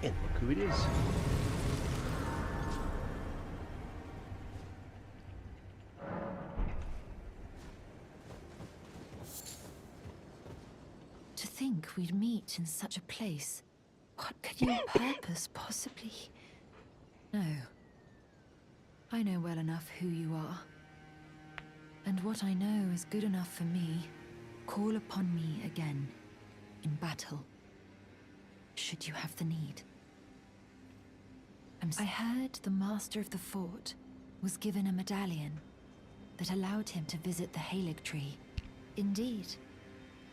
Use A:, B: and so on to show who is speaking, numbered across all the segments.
A: And look who it is.
B: To think we'd meet in such a place. What could your purpose possibly... No. I know well enough who you are. And what I know is good enough for me. Call upon me again, in battle, should you have the need. I heard the master of the fort was given a medallion that allowed him to visit the Halig tree. Indeed,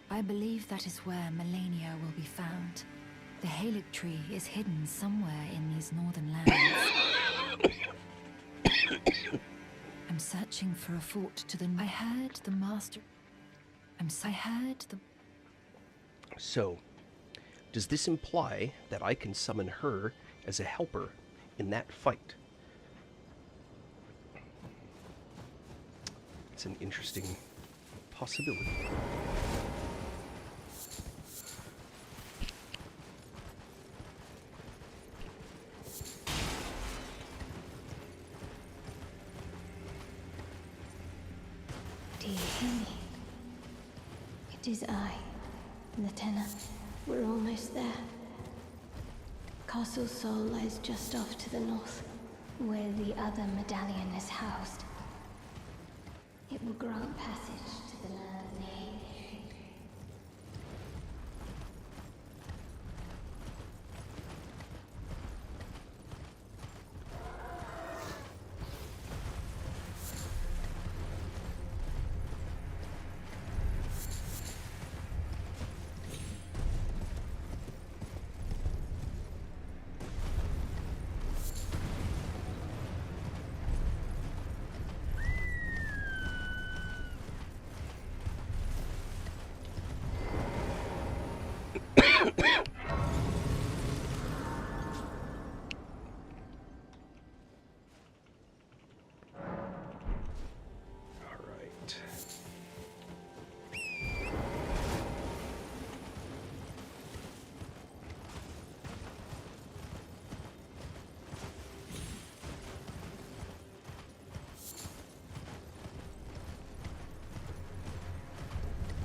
B: I believe that is where Melania will be found. The Halig tree is hidden somewhere in these northern lands. I'm searching for a fort to the... I heard the master... I heard the...
A: So, does this imply that I can summon her as a helper in that fight? It's an interesting possibility.
C: Do you hear me? It is I, Lieutenant. We're almost there. Castle Sol lies just off to the north, where the other medallion is housed. It will grant passage to the land of the Halig.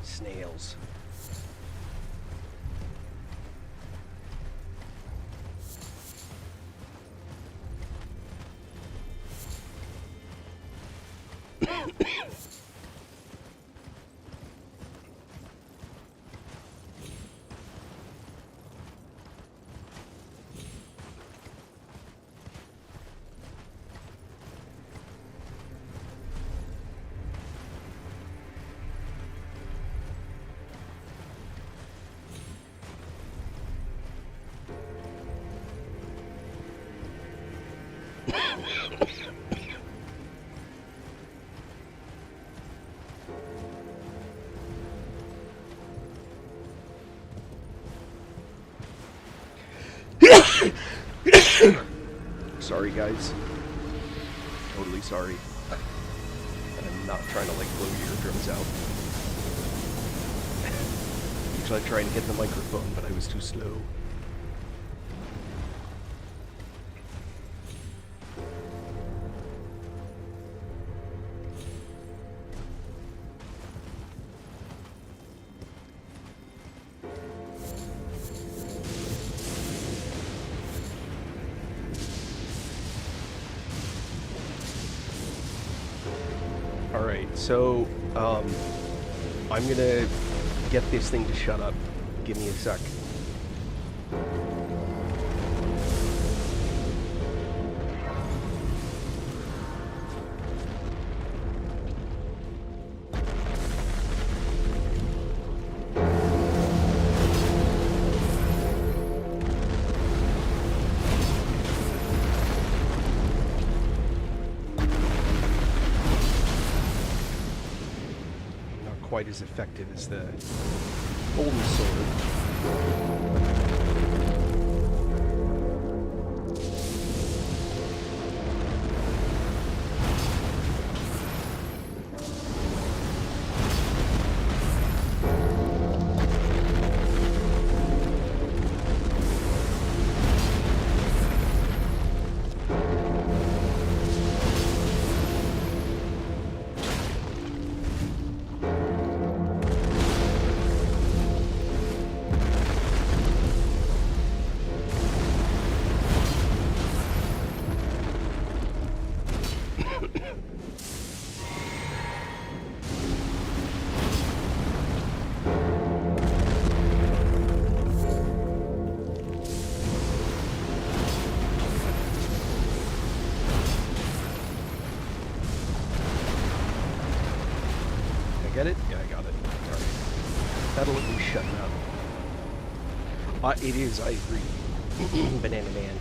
A: Snails. Sorry, guys. Totally sorry. I'm not trying to, like, blow your eardrums out. Usually I try and hit the microphone, but I was too slow. Alright, so, I'm gonna get this thing to shut up. Give me a sec. Quite as effective as the golden sword. It is, I agree. Banana Man.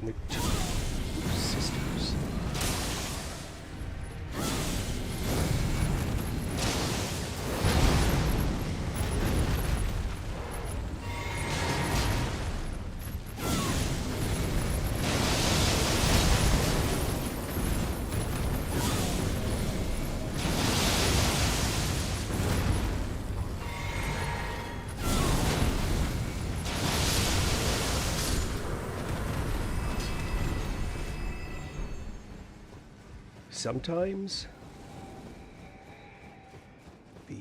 A: The two sisters. Sometimes the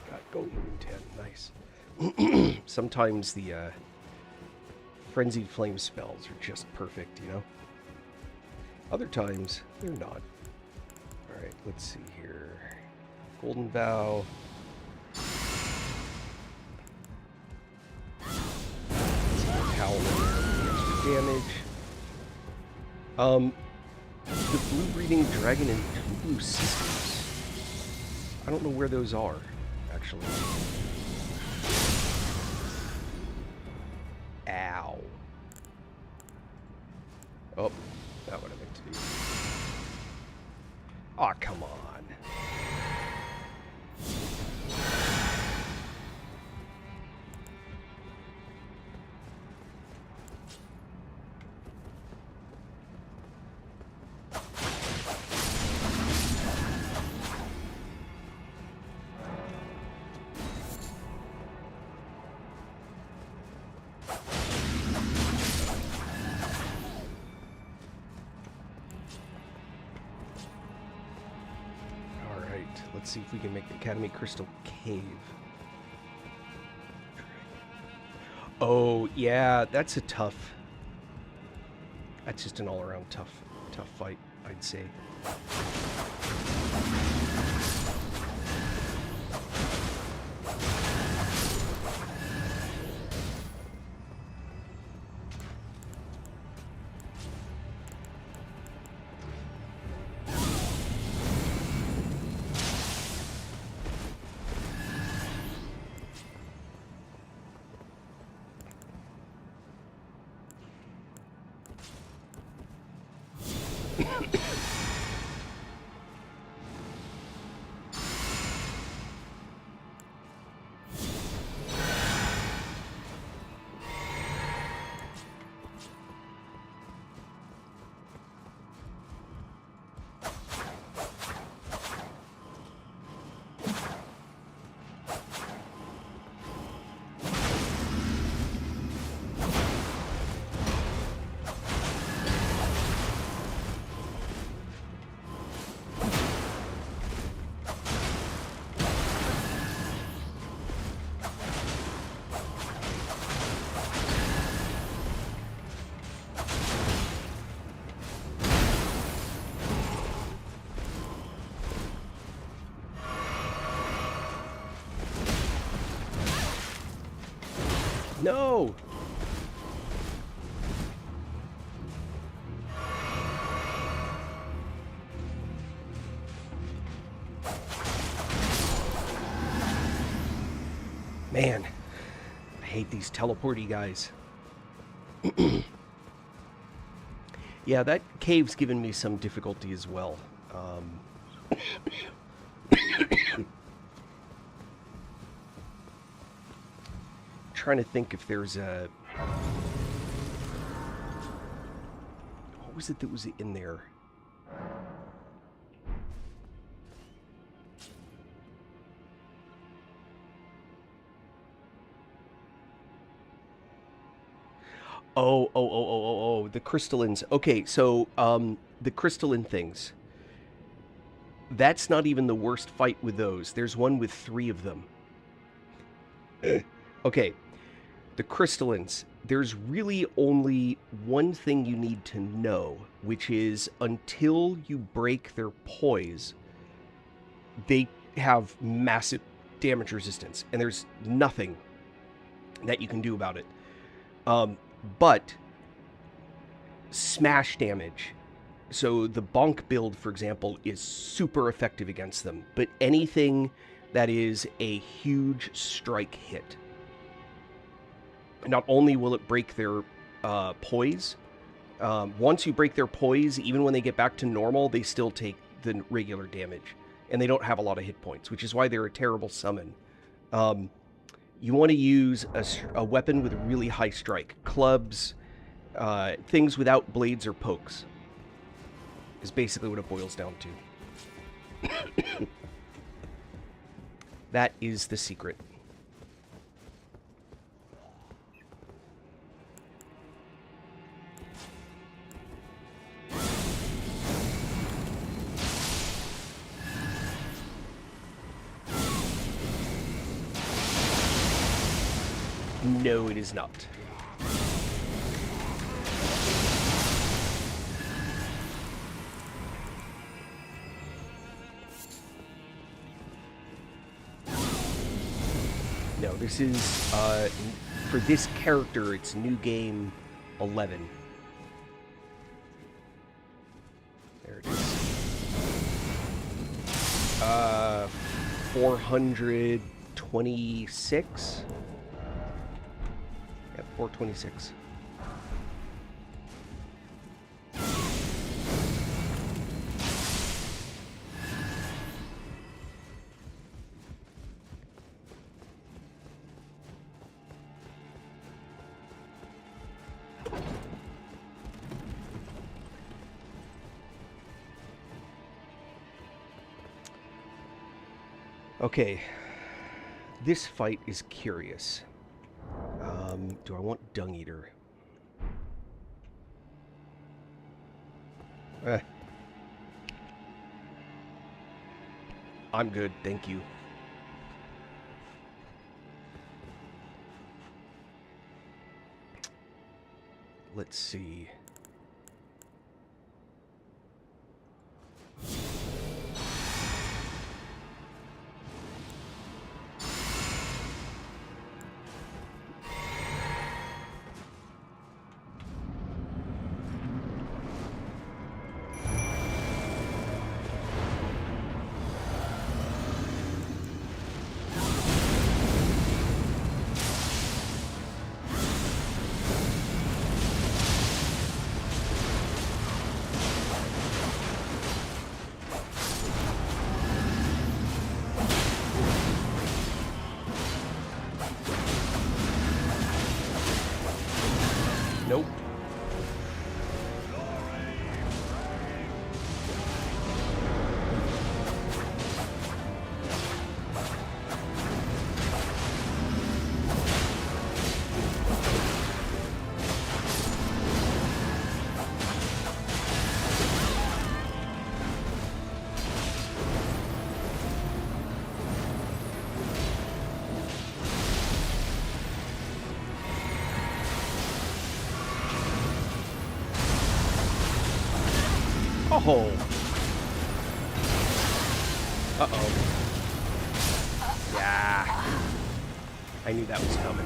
A: got golden 10, nice. Sometimes the frenzied flame spells are just perfect, you know. Other times they're not. All right, let's see here. Golden Vow. Howl in there for extra damage. The blue breeding dragon and two blue sisters. I don't know where those are, actually. Ow. Oh, that would have meant to do. Aw, come on. Let's see if we can make the Academy Crystal Cave. Oh, yeah, that's a tough... That's just an all-around tough fight, I'd say. No! Man, I hate these teleporty guys. Yeah, that cave's given me some difficulty as well. Trying to think if there's a... What was it that was in there? Oh, the crystallines. Okay, so, the crystalline things. That's not even the worst fight with those. There's one with 3 of them. Okay, the crystallines. There's really only one thing you need to know, which is until you break their poise, they have massive damage resistance, and there's nothing that you can do about it. But smash damage. So the bonk build, for example, is super effective against them, but anything that is a huge strike hit, not only will it break their poise, once you break their poise, even when they get back to normal, they still take the regular damage, and they don't have a lot of hit points, which is why they're a terrible summon. You want to use a weapon with a really high strike. Clubs, things without blades or pokes is basically what it boils down to. That is the secret. No, it is not. No, this is, for this character, it's New Game 11. There it is. 426? Yep, 426. Okay, this fight is curious. Do I want Dung Eater? I'm good, thank you. Let's see. Nope. Oh. Uh-oh. Yeah. I knew that was coming.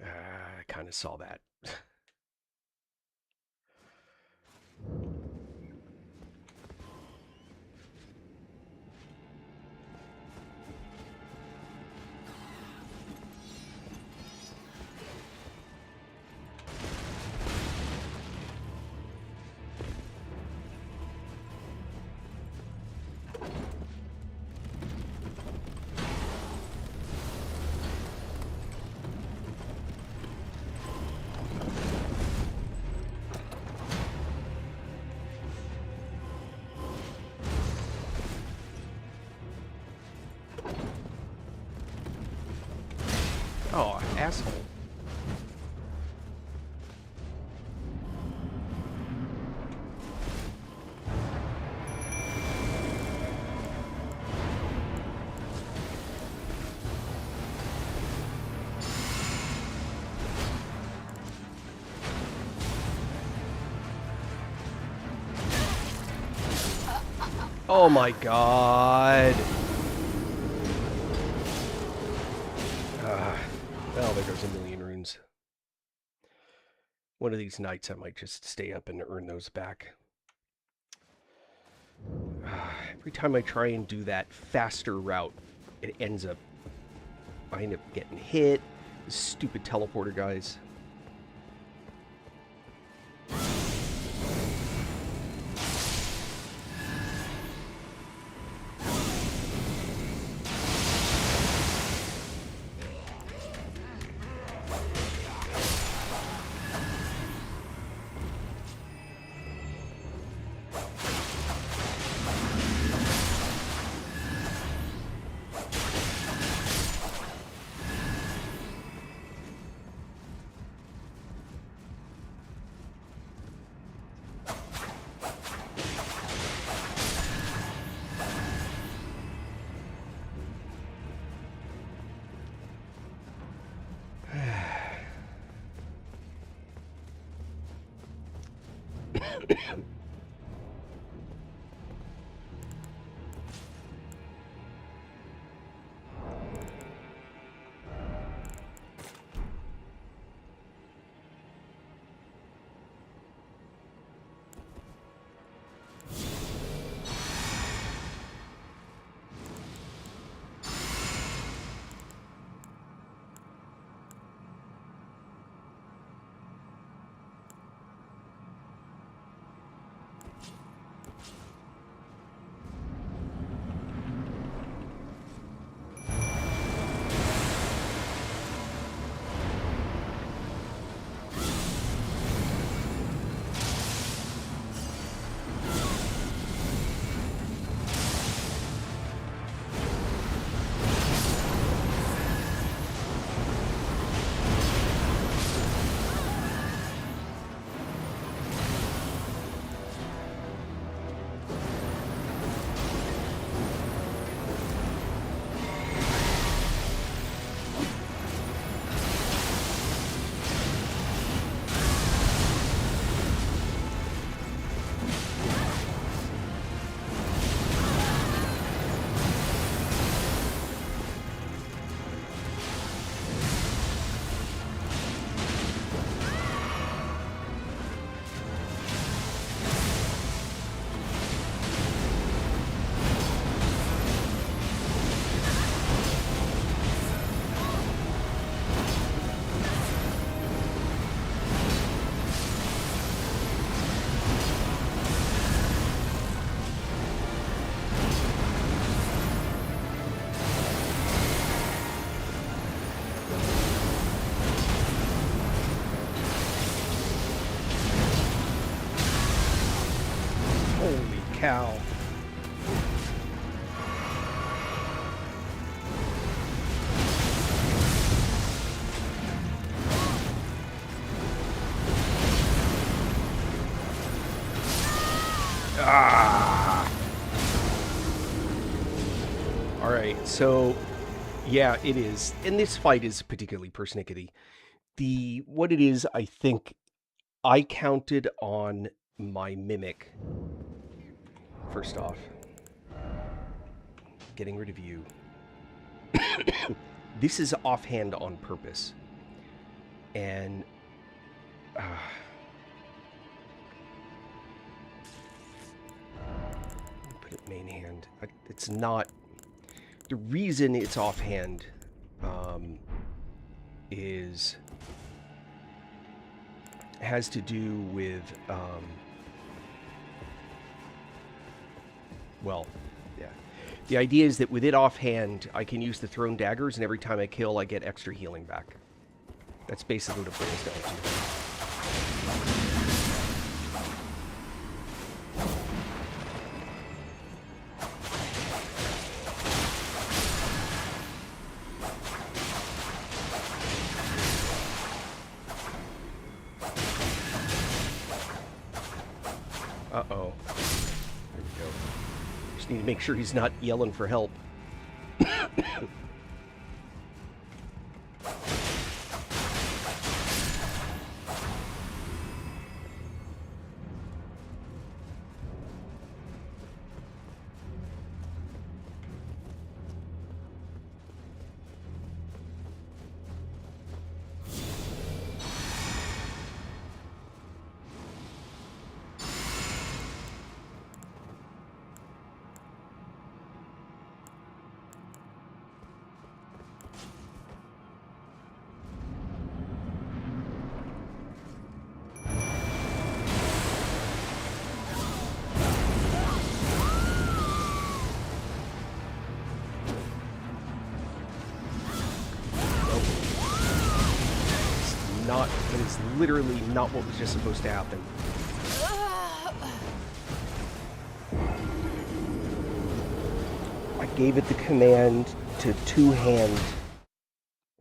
A: I kind of saw that. asshole. Oh my god. Well, there goes a million runes. One of these nights I might just stay up and earn those back. Every time I try and do that faster route, I end up getting hit. This stupid teleporter guys. Cow. All right, so yeah, it is. And this fight is particularly persnickety. What it is, I think I counted on my mimic. First off, getting rid of you. This is offhand on purpose. And put it main hand. It's not. The reason it's offhand has to do with well, yeah. The idea is that with it offhand, I can use the thrown daggers, and every time I kill, I get extra healing back. That's basically what it boils down to. Uh-oh. There we go. Just need to make sure he's not yelling for help. That is literally not what was just supposed to happen. I gave it the command to two-hand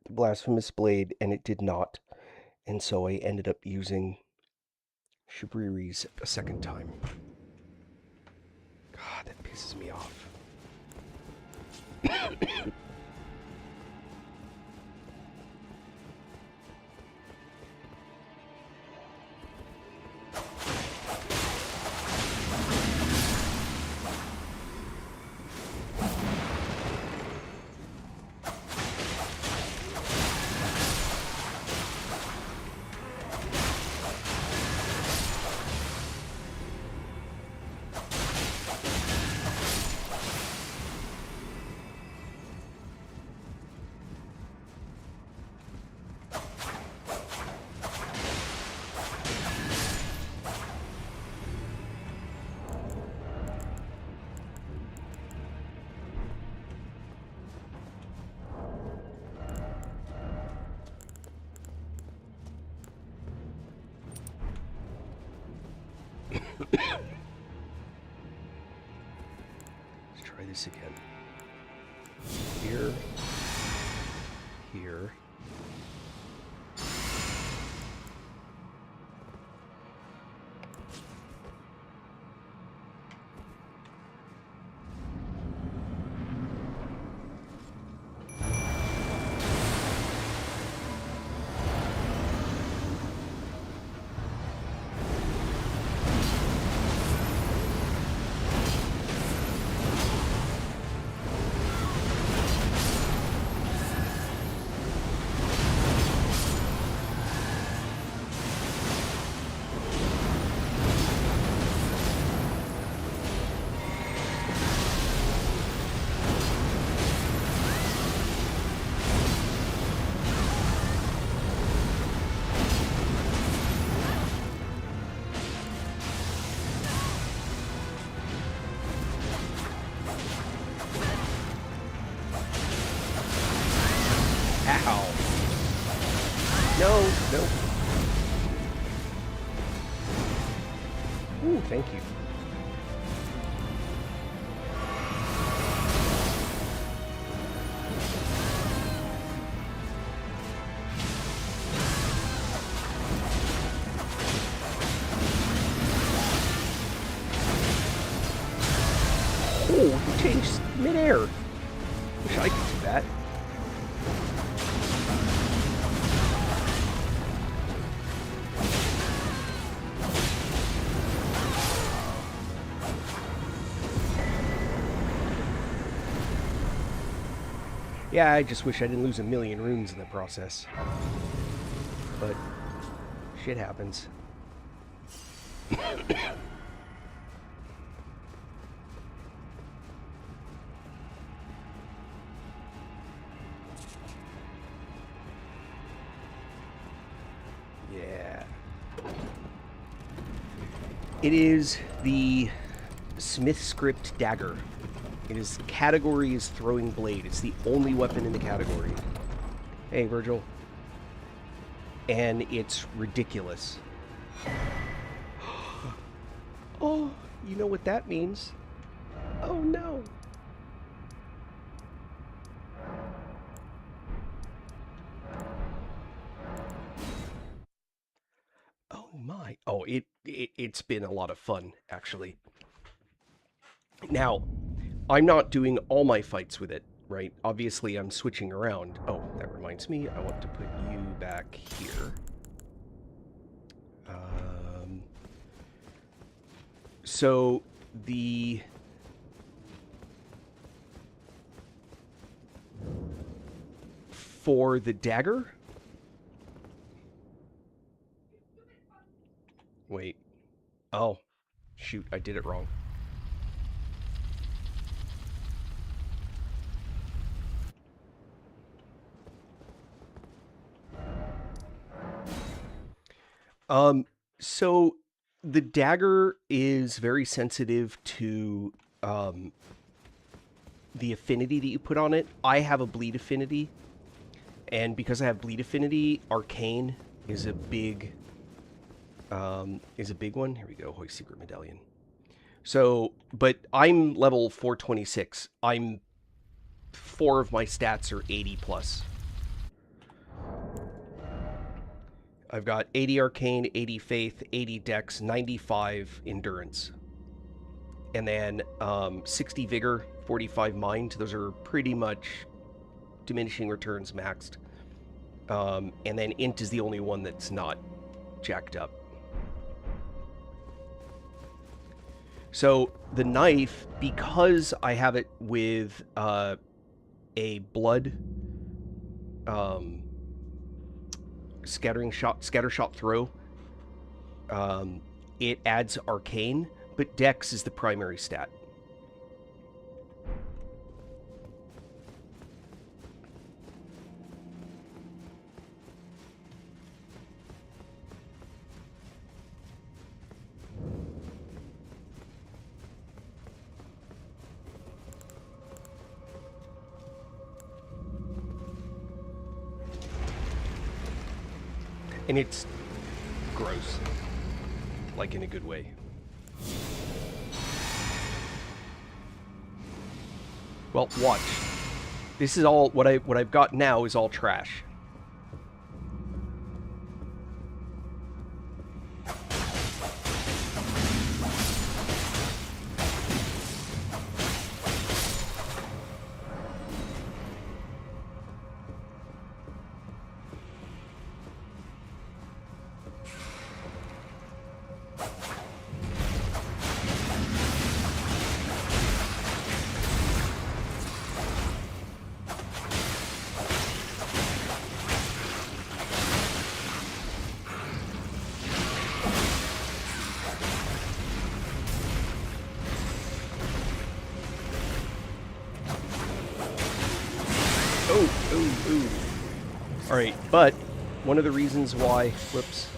A: the Blasphemous Blade, and it did not. And so I ended up using Shabriri's a second time. God, that pisses me off. Let's try this again. Here. Here. Ow. No, no. Ooh, thank you. Oh, you changed midair. Wish I could do that. Yeah, I just wish I didn't lose a million runes in the process. But shit happens. Yeah. It is the Smith Script Dagger. His category is Throwing Blade. It's the only weapon in the category. Hey, Virgil. And it's ridiculous. Oh, you know what that means. Oh, no. Oh, my. Oh, it's been a lot of fun, actually. Now, I'm not doing all my fights with it, right? Obviously, I'm switching around. Oh, that reminds me, I want to put you back here. So, for the dagger... Wait. Oh, shoot, I did it wrong. So the dagger is very sensitive to the affinity that you put on it. I have a bleed affinity, and because I have bleed affinity, arcane is a big one. Here we go, hoist secret medallion. So, but I'm level 426. 4 of my stats are 80 plus. I've got 80 arcane, 80 faith, 80 dex, 95 endurance. And then 60 vigor, 45 mind. Those are pretty much diminishing returns maxed. And then int is the only one that's not jacked up. So the knife, because I have it with a blood scatter shot throw, it adds arcane, but dex is the primary stat. And it's gross, like in a good way. Well, watch. This is all what I've got now is all trash. Ooh. Alright, but one of the reasons why... Whoops.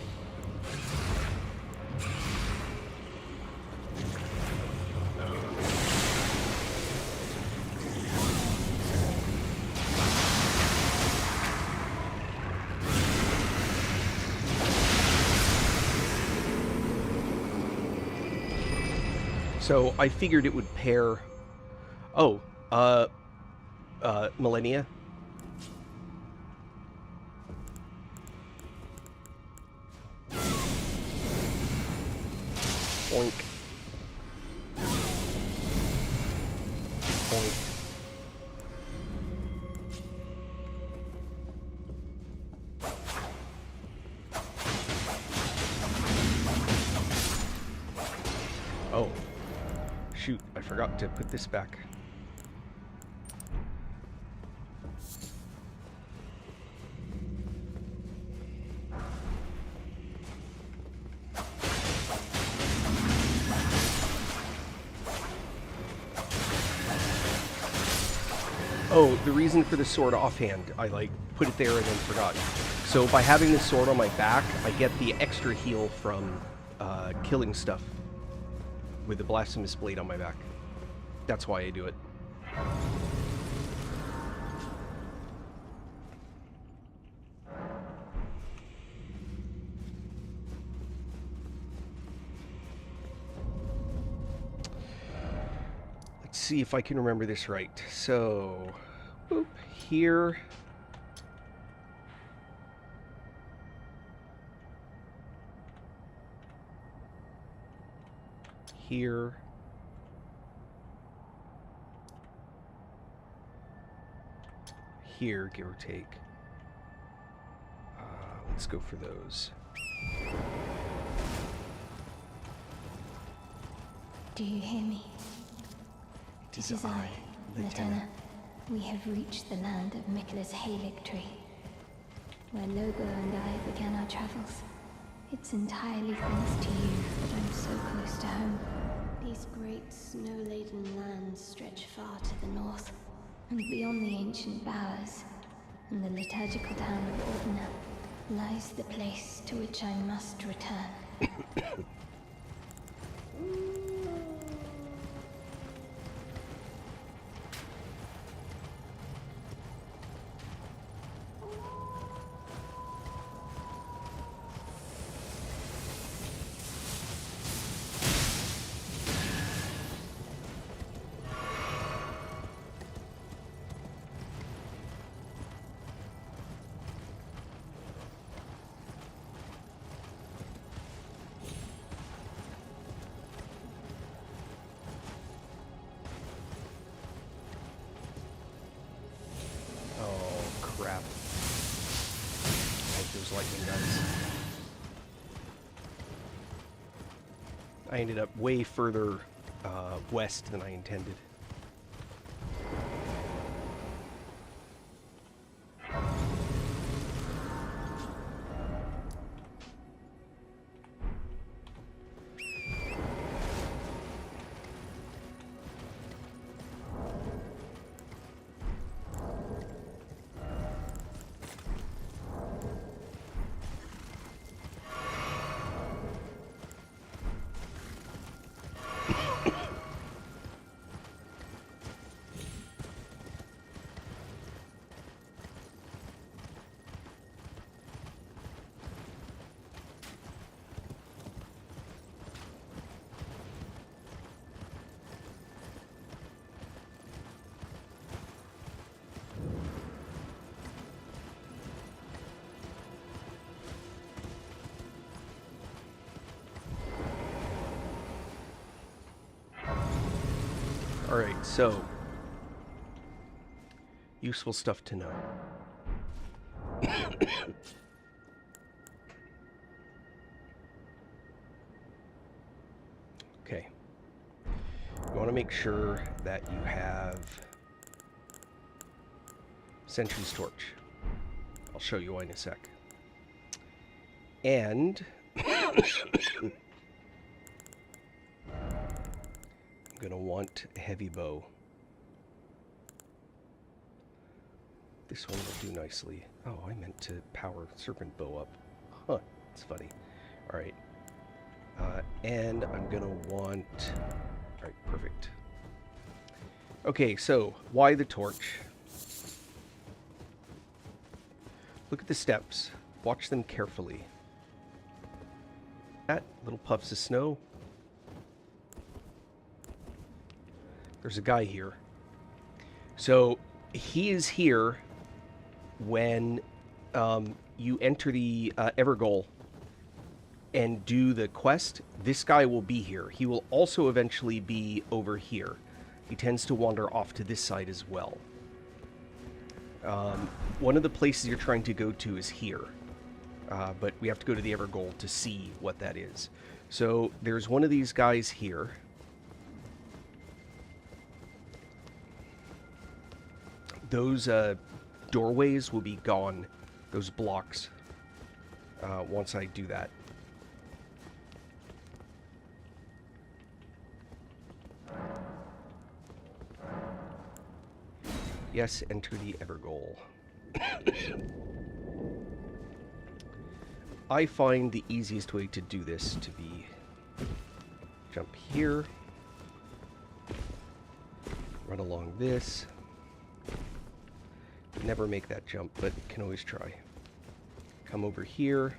A: So I figured it would pair... Oh, Millennia. Boink. Boink. Oh. Shoot, I forgot to put this back. Oh, the reason for the sword offhand, I put it there and then forgot. So by having this sword on my back, I get the extra heal from killing stuff with the blasphemous blade on my back. That's why I do it. Let's see if I can remember this right. So, boop, here. here. Here, give or take. Let's go for those.
C: Do you hear me? It is I, Latenna. We have reached the land of Miquella's Halig tree, where Logo and I began our travels. It's entirely thanks to you that I'm so close to home. These great snow-laden lands stretch far to the north, and beyond the ancient bowers, in the liturgical town of Ordina, lies the place to which I must return.
A: Crap. I hope those lightning guys. I ended up way further west than I intended. Alright, so useful stuff to know. Okay. You want to make sure that you have Sentry's Torch. I'll show you why in a sec. And I'm going to want a heavy bow. This one will do nicely. Oh, I meant to power Serpent Bow up. Huh, it's funny. Alright. And I'm going to want... Alright, perfect. Okay, so, why the torch? Look at the steps. Watch them carefully. That little puffs of snow. There's a guy here. So, he is here when you enter the Evergoal and do the quest. This guy will be here. He will also eventually be over here. He tends to wander off to this side as well. One of the places you're trying to go to is here. But we have to go to the Evergoal to see what that is. So there's one of these guys here. Those doorways will be gone. Those blocks. Once I do that. Yes, enter the Evergoal. I find the easiest way to do this to be jump here, run along this. Never make that jump, but can always try. Come over here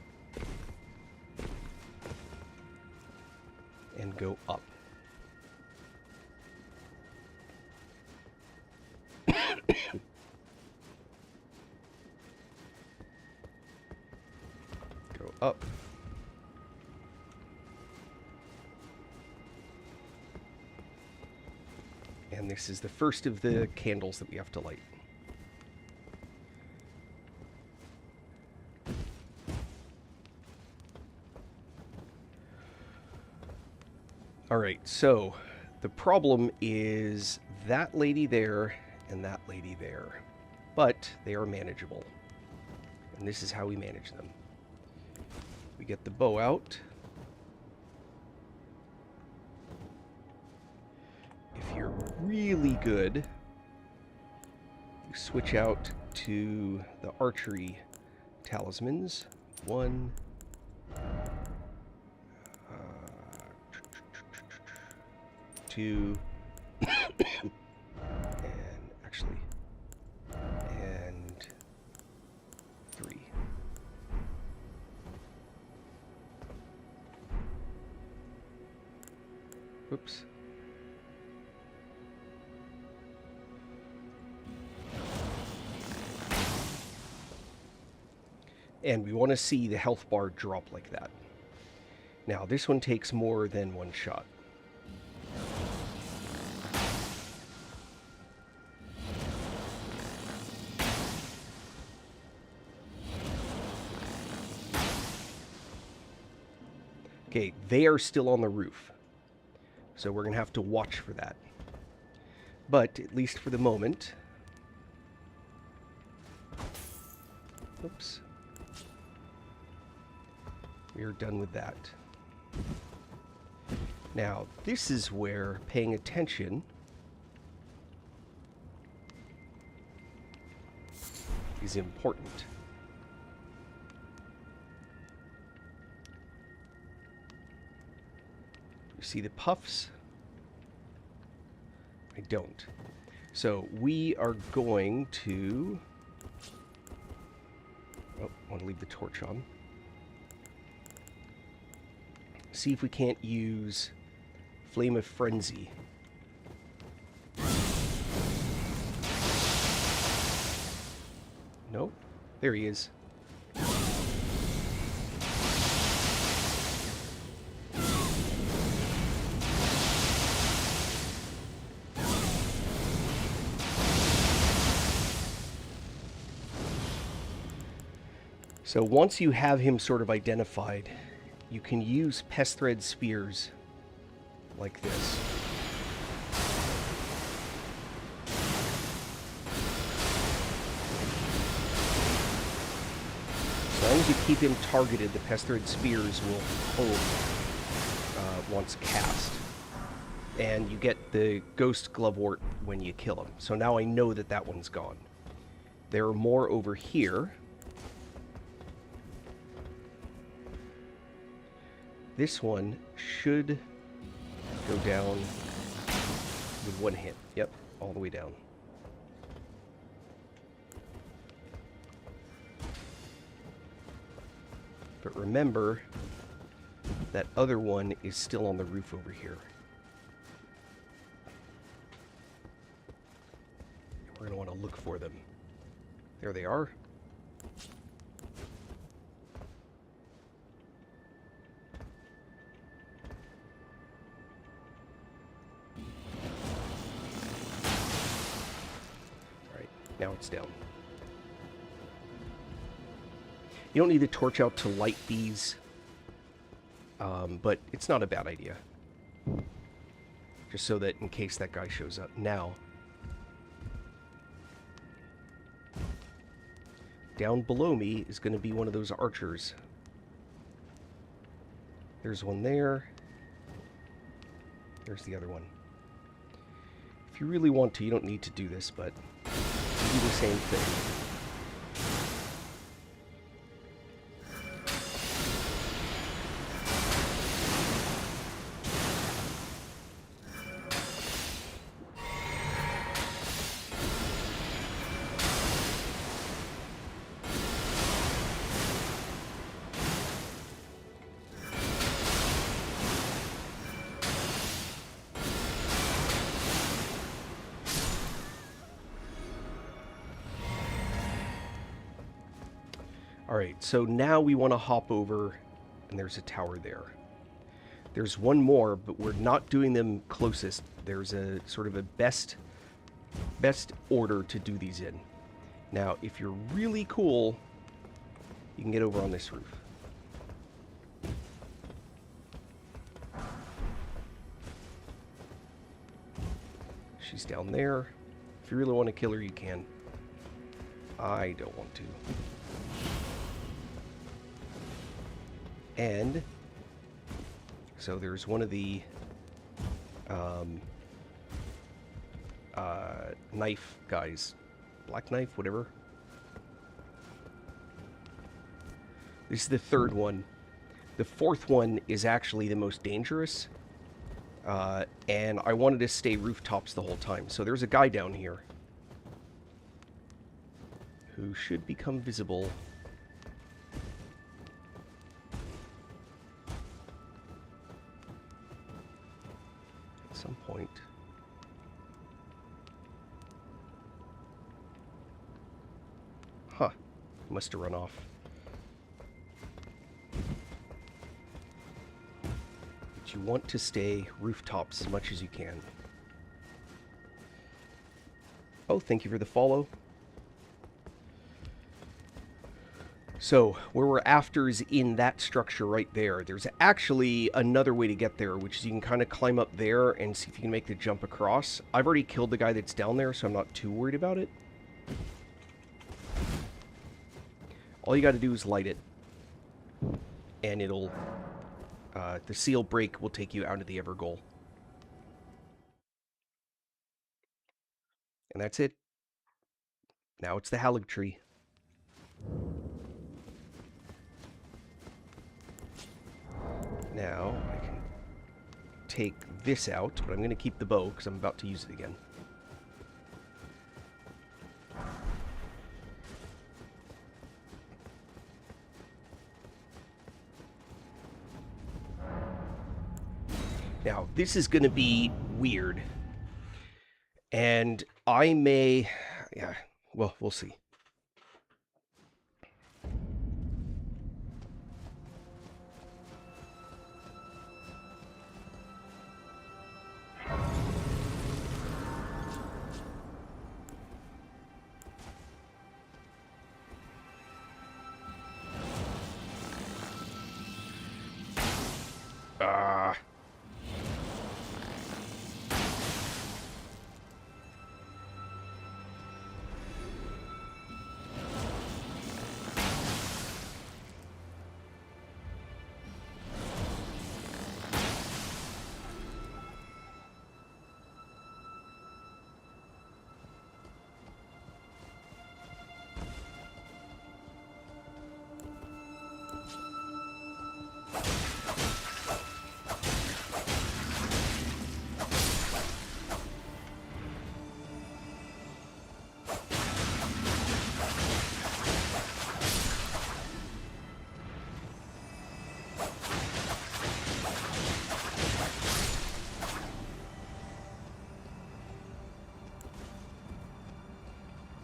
A: and go up. Go up. And this is the first of the candles that we have to light. Alright, so the problem is that lady there and that lady there. But they are manageable. And this is how we manage them. We get the bow out. If you're really good, you switch out to the archery talismans. 1, 2, and actually, and 3. Whoops. And we want to see the health bar drop like that. Now, this one takes more than one shot. Okay, they are still on the roof. So we're going to have to watch for that. But, at least for the moment... Oops. We are done with that. Now, this is where paying attention is important. You see the puffs? I don't. So we are going to... Oh, I want to leave the torch on. See if we can't use Flame of Frenzy. Nope. There he is. So once you have him sort of identified, you can use pest thread spears like this. As long as you keep him targeted, the pest thread spears will hold once cast. And you get the ghost glovewort when you kill him. So now I know that that one's gone. There are more over here. This one should go down with one hit. Yep, all the way down. But remember, that other one is still on the roof over here. We're going to want to look for them. There they are. Now it's down. You don't need the torch out to light these, but it's not a bad idea. Just so that in case that guy shows up. Now, down below me is going to be one of those archers. There's one there. There's the other one. If you really want to, you don't need to do this, but do the same thing. Alright, so now we want to hop over, and there's a tower there. There's one more, but we're not doing them closest. There's a sort of a best order to do these in. Now, if you're really cool, you can get over on this roof. She's down there. If you really want to kill her, you can. I don't want to. And so there's one of the knife guys. Black knife, whatever. This is the third one. The fourth one is actually the most dangerous. And I wanted to stay rooftops the whole time. So there's a guy down here who should become visible. At some point. Huh. Must have run off. But you want to stay rooftops as much as you can. Oh, thank you for the follow. So, where we're after is in that structure right there. There's actually another way to get there, which is you can kind of climb up there and see if you can make the jump across. I've already killed the guy that's down there, so I'm not too worried about it. All you got to do is light it, and it'll, the seal break will take you out of the Evergoal. And that's it. Now it's the Haligtree. Now I can take this out, but I'm going to keep the bow because I'm about to use it again. Now, this is going to be weird. And I may... Yeah, well, we'll see.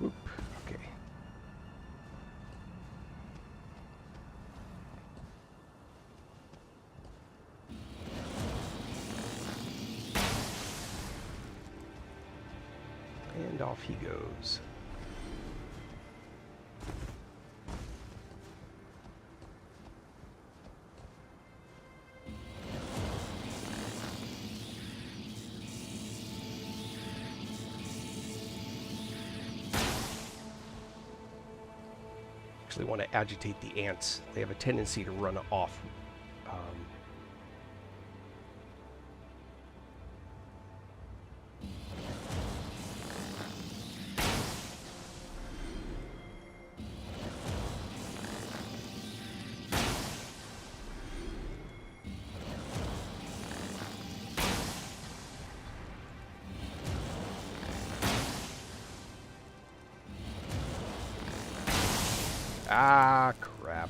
A: Whoop, okay. And off he goes. Actually want to agitate the ants. They have a tendency to run off. Ah, crap.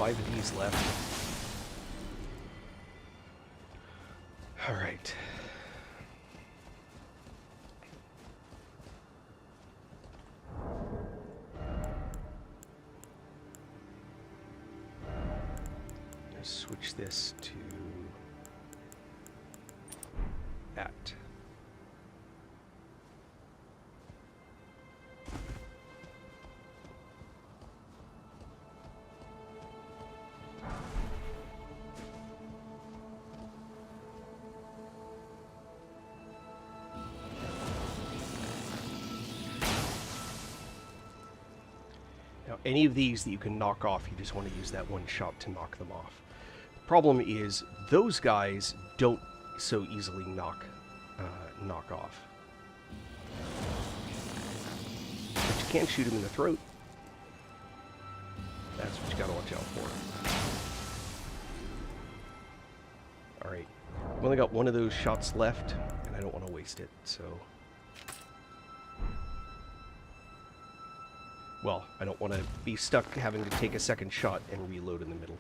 A: 5 of these left. All right. Let's switch this to that. Now, any of these that you can knock off, you just want to use that one shot to knock them off. Problem is, those guys don't so easily knock off. But you can shoot him in the throat. That's what you gotta watch out for. Alright. I've only got one of those shots left, and I don't want to waste it, so... Well, I don't want to be stuck having to take a second shot and reload in the middle.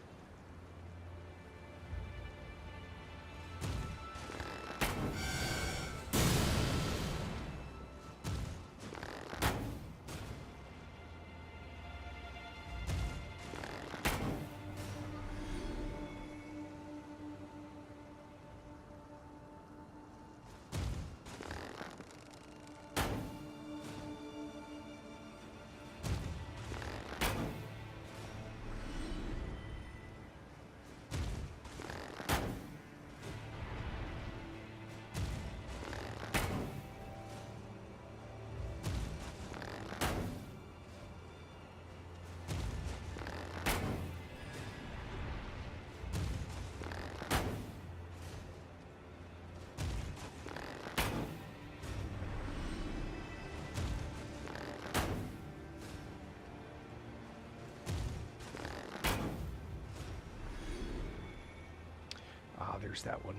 A: There's that one.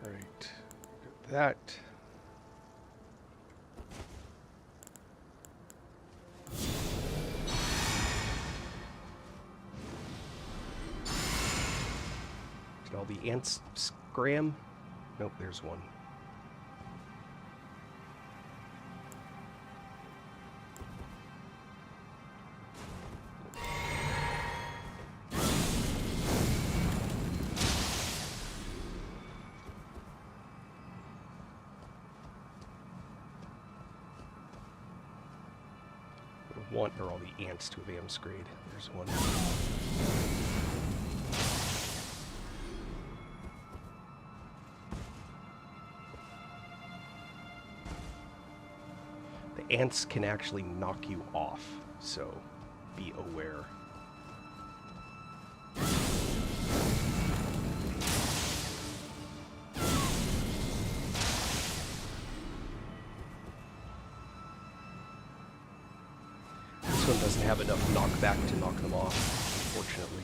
A: All right, got that. All the ants scram? Nope, there's one. One, or all the ants to have amscrayed. There's one. Ants can actually knock you off, so be aware. This one doesn't have enough knockback to knock them off, unfortunately.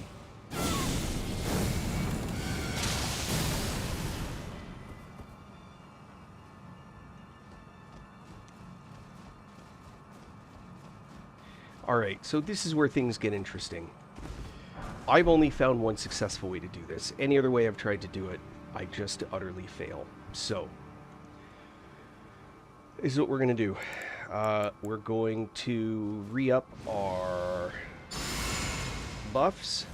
A: Alright, so this is where things get interesting. I've only found one successful way to do this. Any other way I've tried to do it, I just utterly fail. So, this is what we're going to do. We're going to re-up our buffs.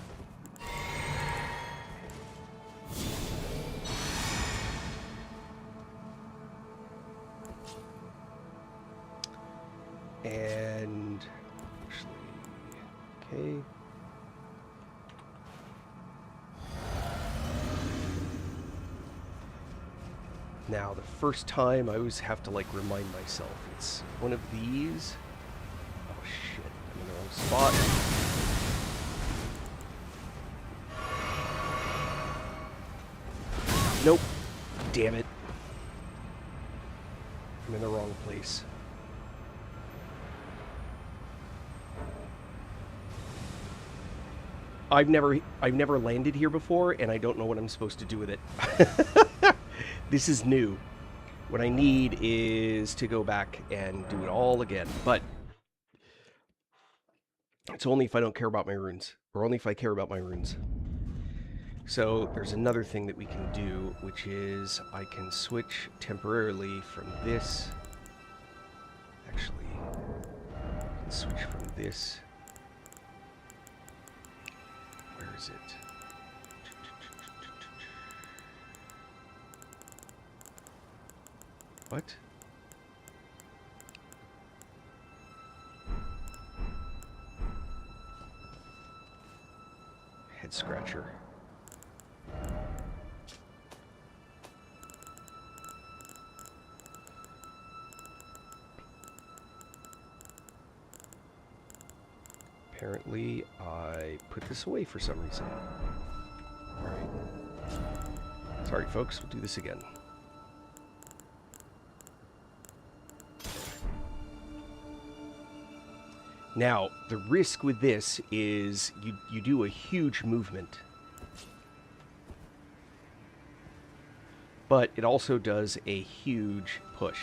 A: And... okay. Now, the first time I always have to, like, remind myself. It's one of these. Oh, shit. I'm in the wrong spot. Nope. Damn it. I'm in the wrong place. I've never landed here before, and I don't know what I'm supposed to do with it. This is new. What I need is to go back and do it all again, but it's only if I don't care about my runes, or only if I care about my runes. So there's another thing that we can do, which is I can switch temporarily from this. Actually, I can switch from this. Where is it? What? Head scratcher. Apparently, I put this away for some reason. Alright. Sorry, folks. We'll do this again. Now, the risk with this is you do a huge movement. But it also does a huge push.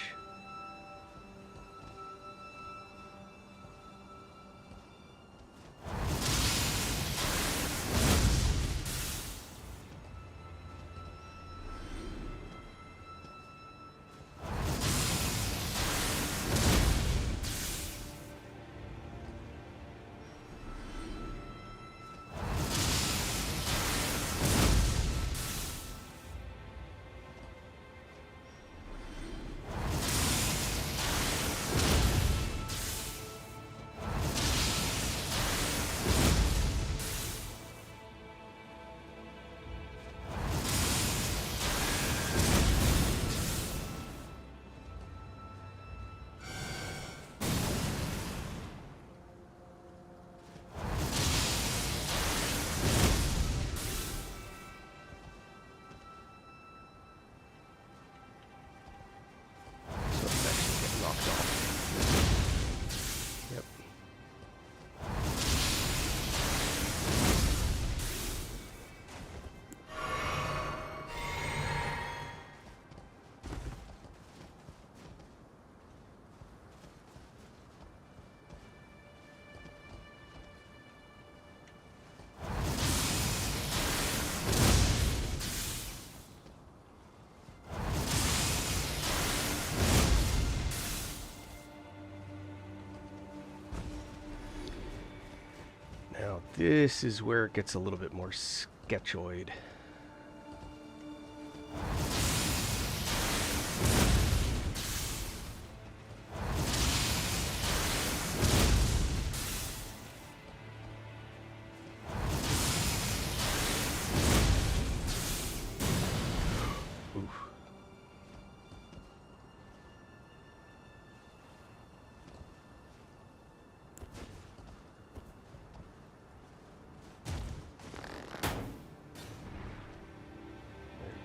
A: Now, this is where it gets a little bit more sketchoid.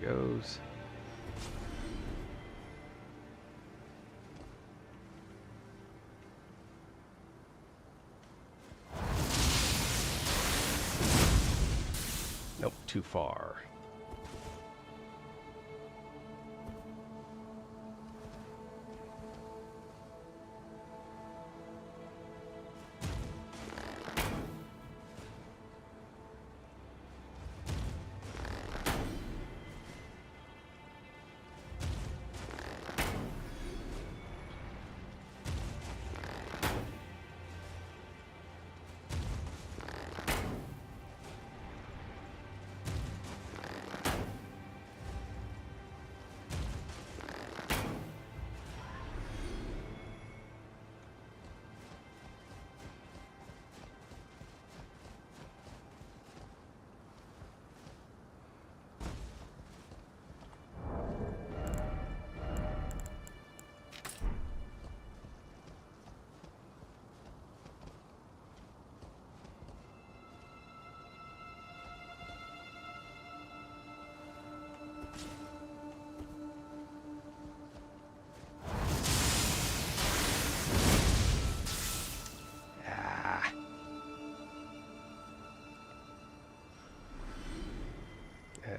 A: Goes. Nope, too far.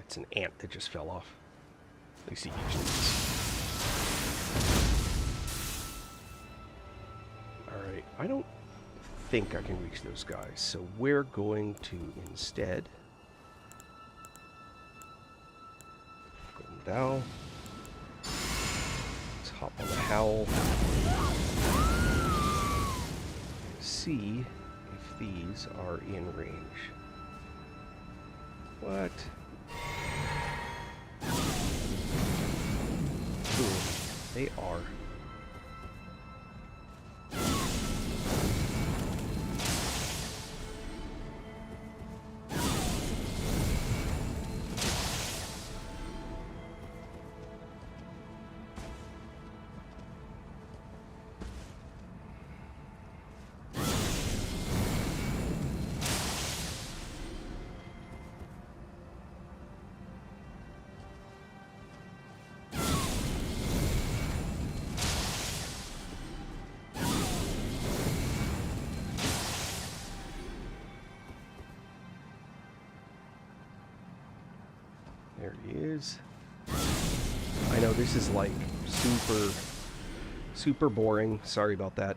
A: it's an ant that just fell off. At least it usually is. Alright, I don't think I can reach those guys, so we're going to instead... Golden Dowel. Let's hop on the Howl. See if these are in range. What? Ooh, they are. There he is. I know this is like super boring. Sorry about that.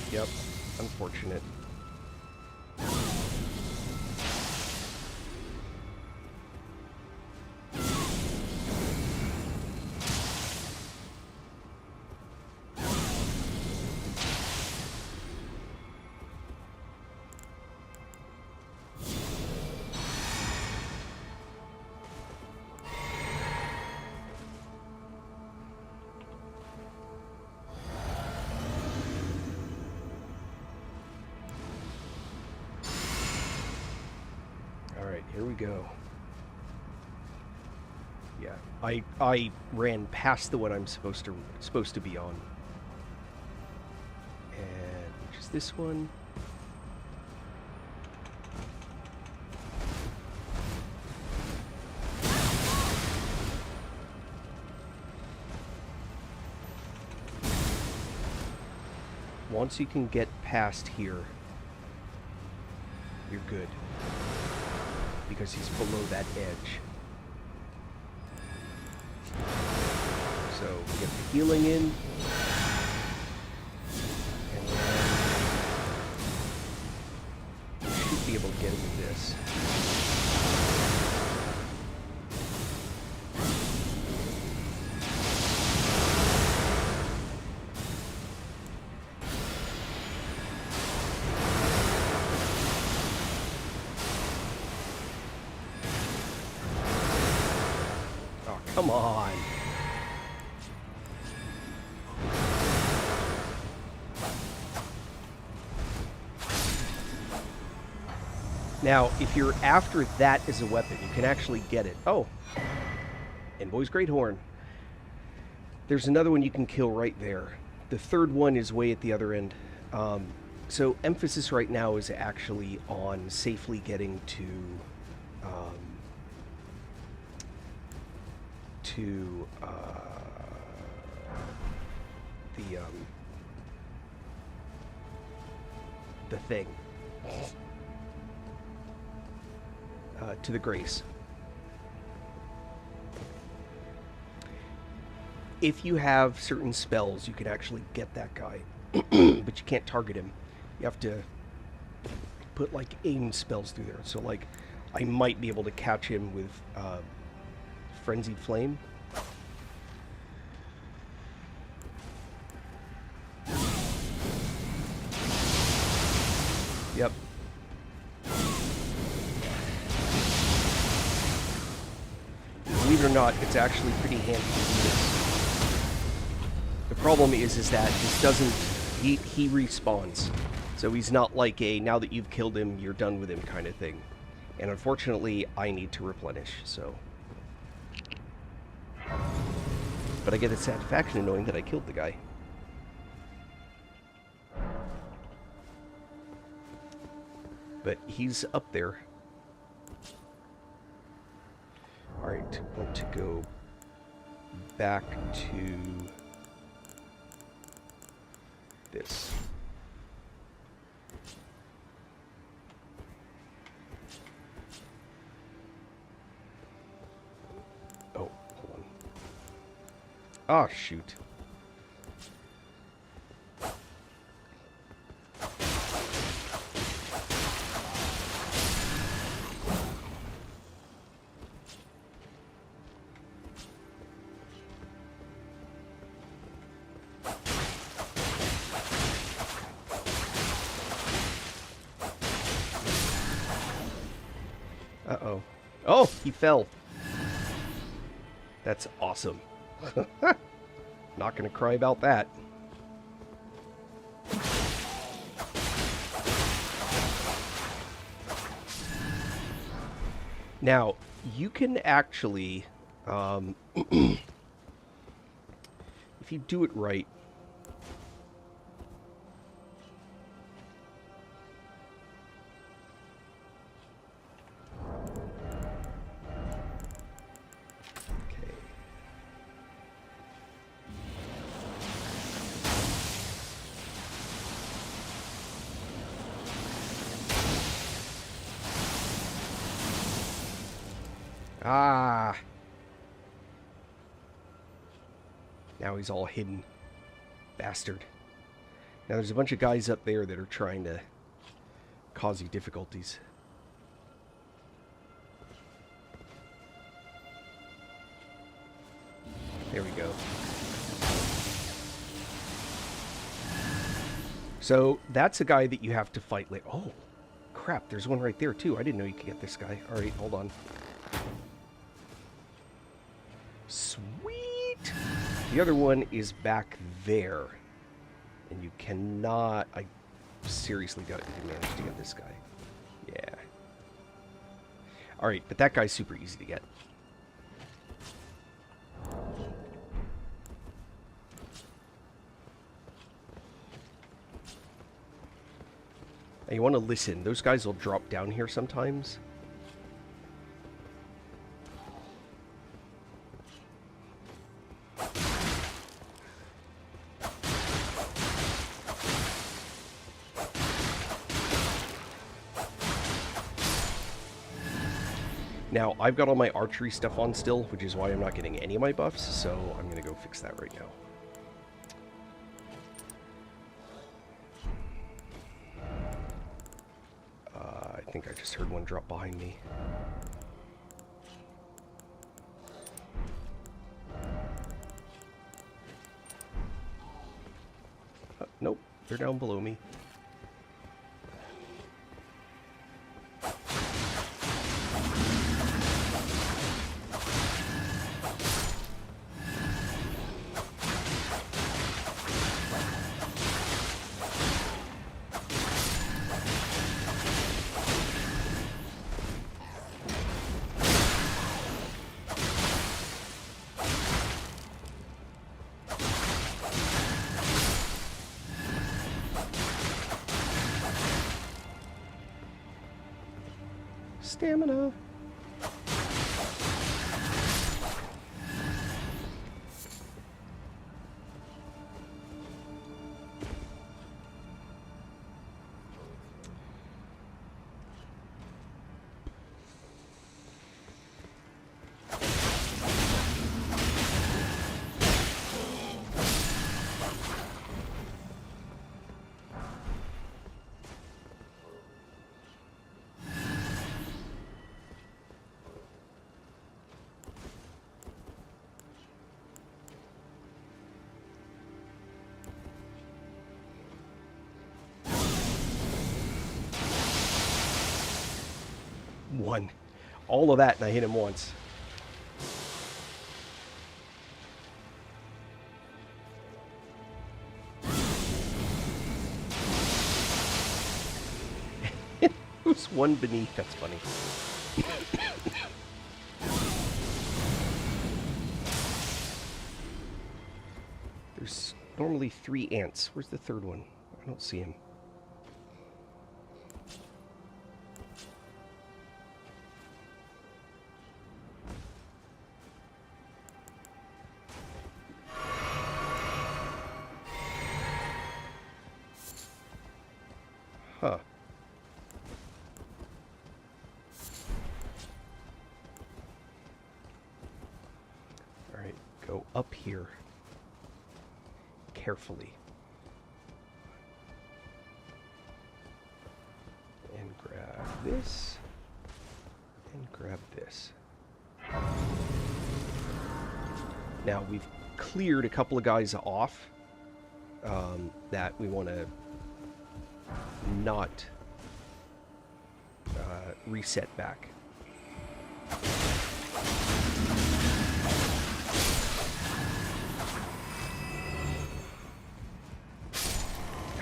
A: Yep, unfortunate. Here we go. Yeah, I ran past the one I'm supposed to be on. And which is this one? Once you can get past here, you're good. Because he's below that edge. So get the healing in. And then we should be able to get him with this. Come on. Now, if you're after that as a weapon, you can actually get it. Oh. Envoy's Great Horn. There's another one you can kill right there. The third one is way at the other end. So emphasis right now is actually on safely getting to the thing, to the Grace. If you have certain spells, you can actually get that guy, but you can't target him. You have to put like aim spells through there. So like, I might be able to catch him with Frenzied Flame. Yep. believe it or not, it's actually pretty handy to do this. The problem is that this doesn't... He respawns. So he's not like a, now that you've killed him, you're done with him kind of thing. And unfortunately, I need to replenish, so... But I get the satisfaction of knowing that I killed the guy. But he's up there. Alright, want to go back to this. Oh, hold on. Ah, shoot. Uh-oh. Oh, he fell. That's awesome. Not gonna cry about that. Now, you can actually, if you do it right, ah! Now he's all hidden. Bastard. Now there's a bunch of guys up there that are trying to cause you difficulties. There we go. So that's a guy that you have to fight later. Oh, crap. There's one right there, too. I didn't know you could get this guy. All right, hold on. Sweet! The other one is back there. And you cannot... I seriously doubt you can manage to get this guy. Yeah. Alright, but that guy's super easy to get. Now you want to listen. Those guys will drop down here sometimes. Now, I've got all my archery stuff on still, which is why I'm not getting any of my buffs, so I'm going to go fix that right now. I think I just heard one drop behind me. Nope, they're down below me. Stamina. One. All of that, and I hit him once. close, one beneath. That's funny. There's normally 3 ants. Where's the third one? I don't see him. Huh. Alright, go up here. Carefully. And grab this. And grab this. Now, we've cleared a couple of guys off that we want to not reset back. I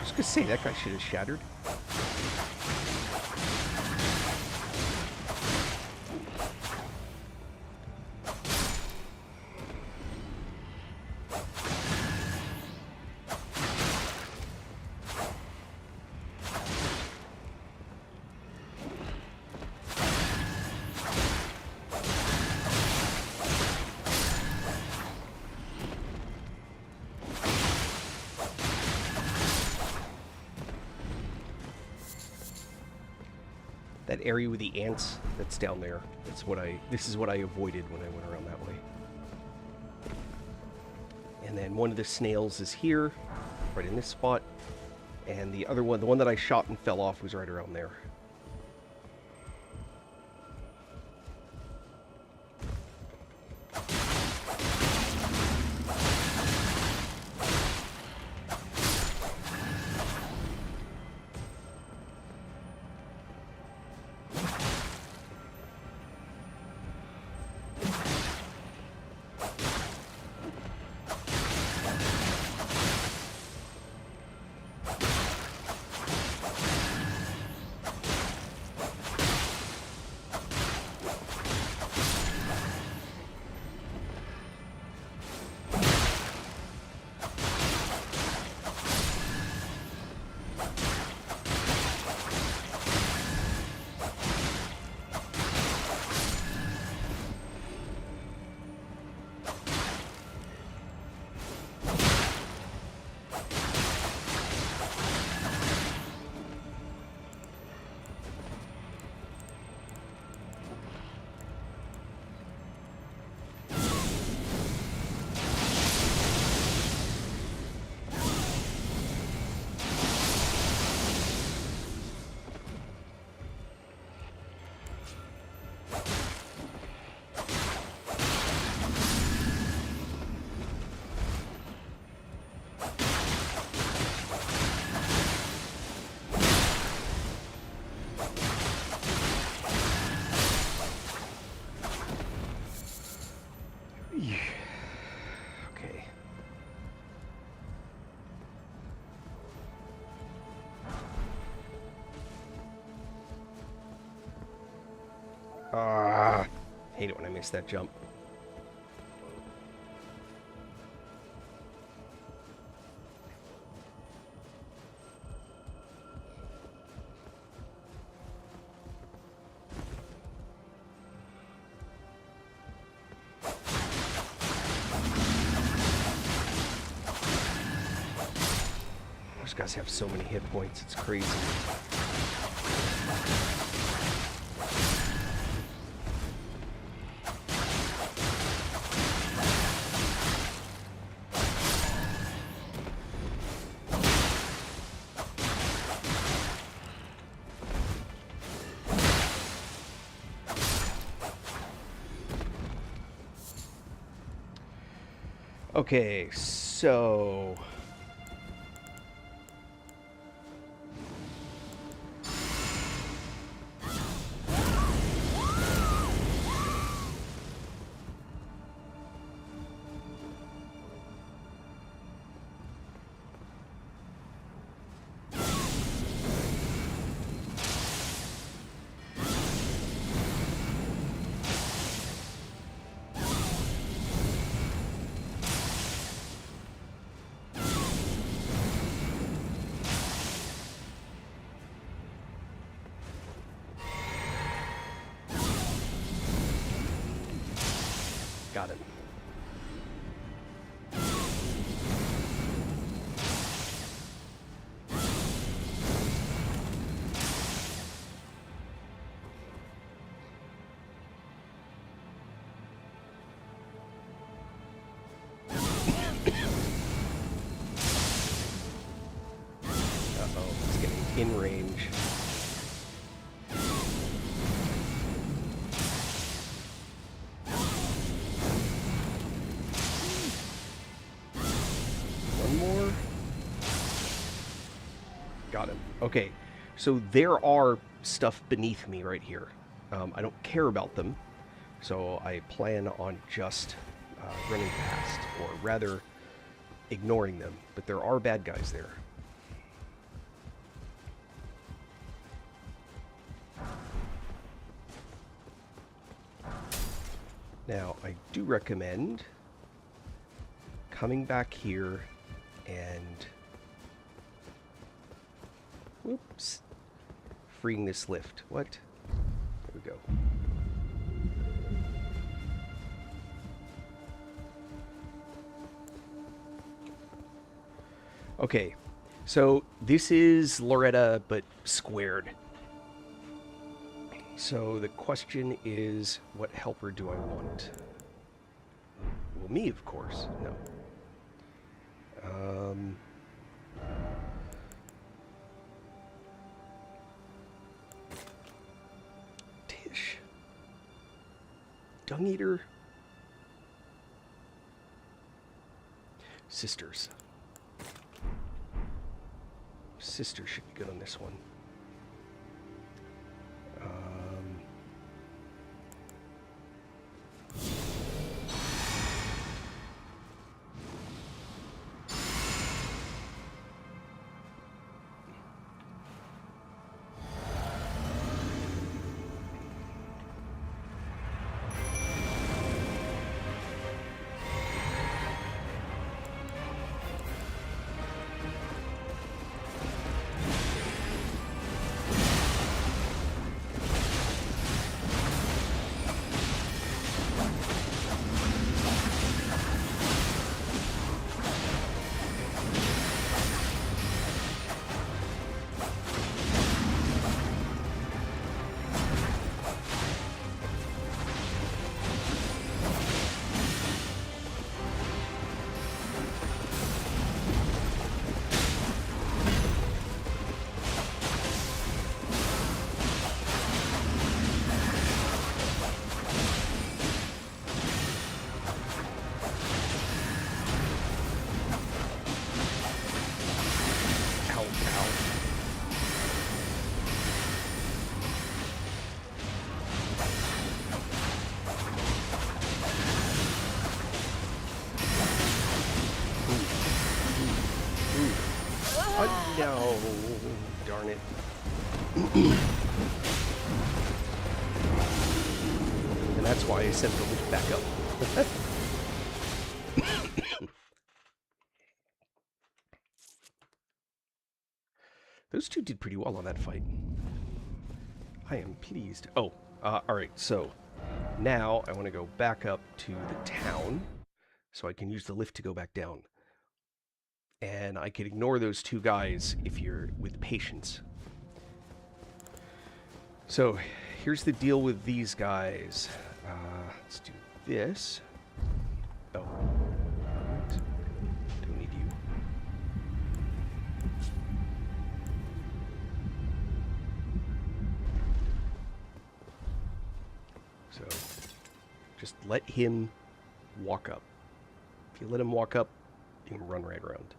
A: was going to say, that guy should have shattered. That area with the ants that's down there. This is what I avoided when I went around that way. And then one of the snails is here, right in this spot. And the other one, the one that I shot and fell off, was right around there. Okay. Hate it when I miss that jump. Those guys have so many hit points, it's crazy. Okay, so Got it. Uh-oh, it's getting in range. One more. Got him. Okay, so there are stuff beneath me right here. I don't care about them, so I plan on just running past, or rather, ignoring them. But there are bad guys there. Now, I do recommend coming back here and... Whoops. Freeing this lift. What? There we go. Okay, so this is Loretta, but squared. So the question is, what helper do I want? Well, me, of course. No. Tish. Dung Eater. Sisters. Sisters should be good on this one. No, darn it. And that's why I sent the lift back up. Those two did pretty well on that fight. I am pleased. Oh, alright, so now I want to go back up to the town so I can use the lift to go back down. And I can ignore those two guys if you're with patience. So, here's the deal with these guys. Let's do this. Oh. Don't need you. So, just let him walk up. If you let him walk up, you can run right around.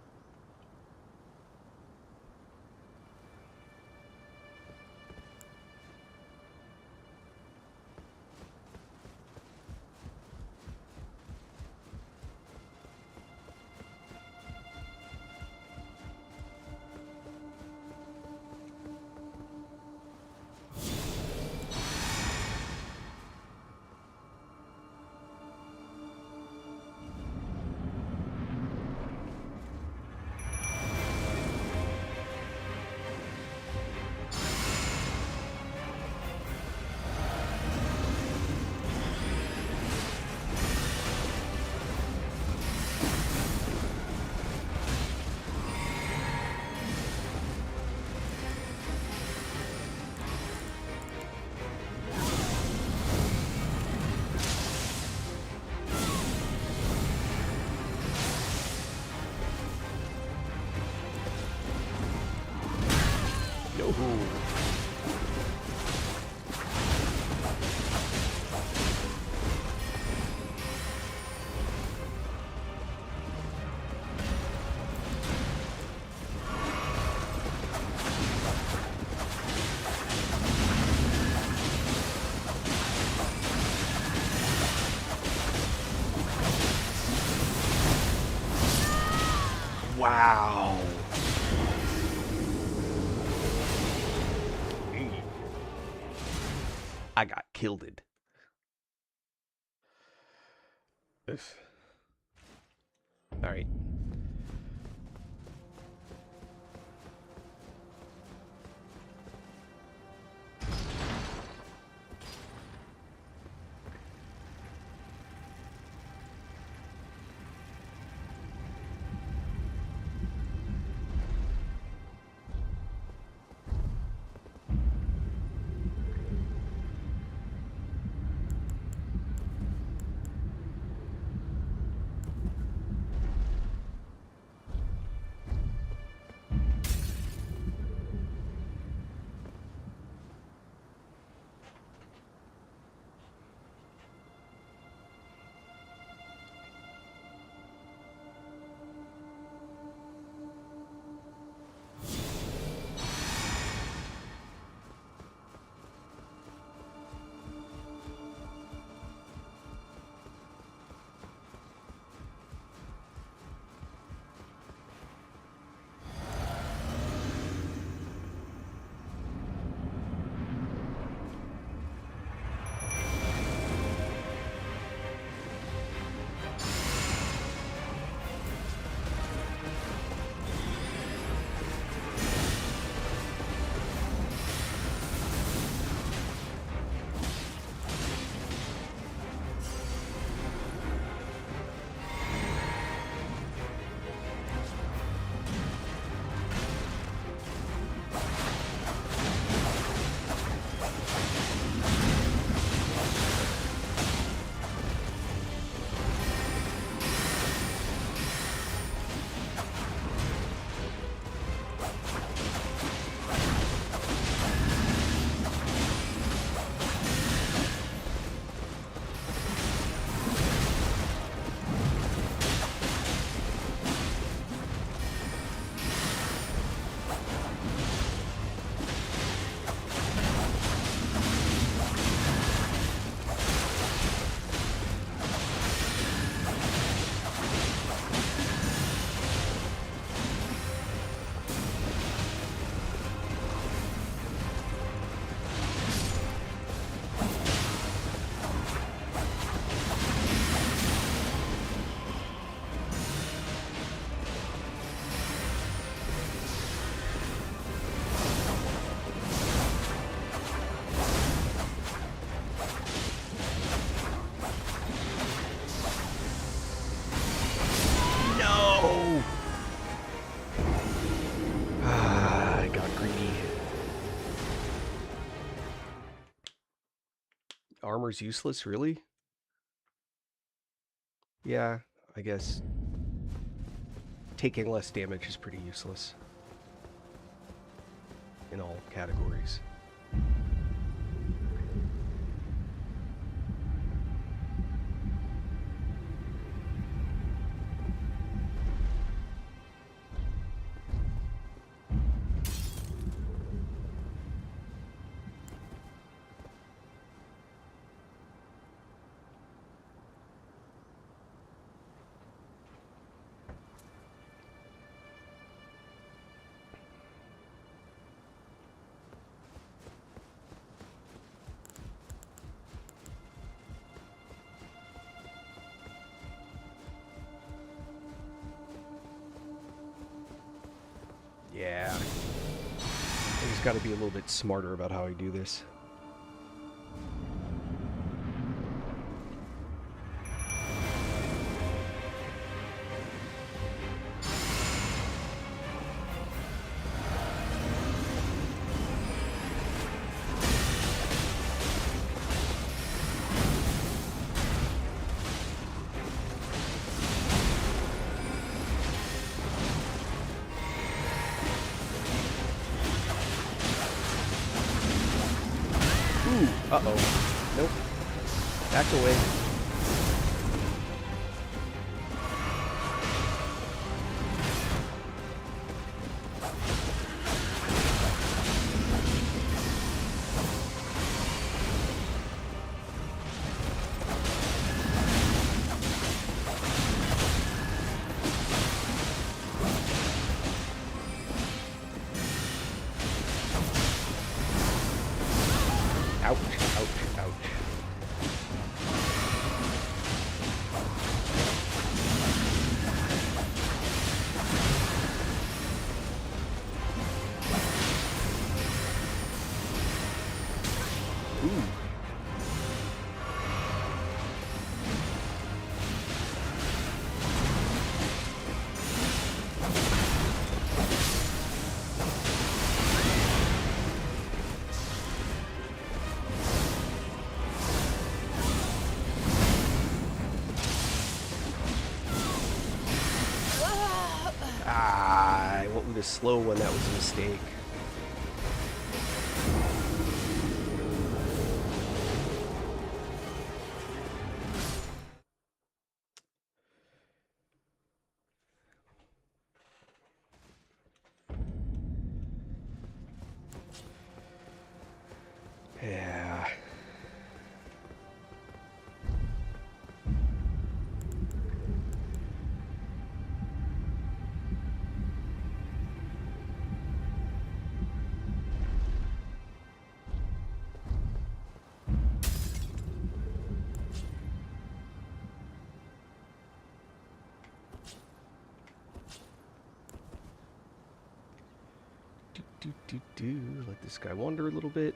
A: Wow. I got killed. All right. I got greedy. Armor's useless, really? Yeah, I guess taking less damage is pretty useless in all categories. Yeah. I just gotta be a little bit smarter about how I do this. Uh-oh. Nope. Back away. a slow one, that was a mistake. Yeah. Let this guy wander a little bit.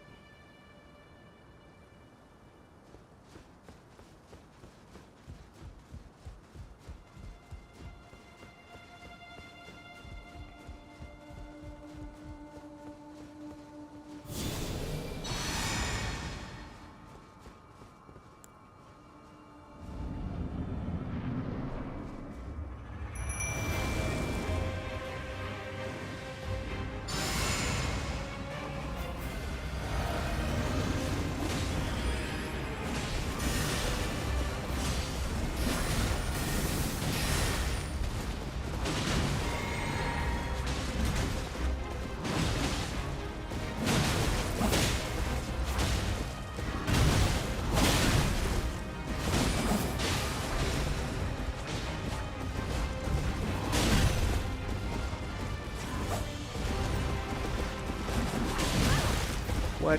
A: What?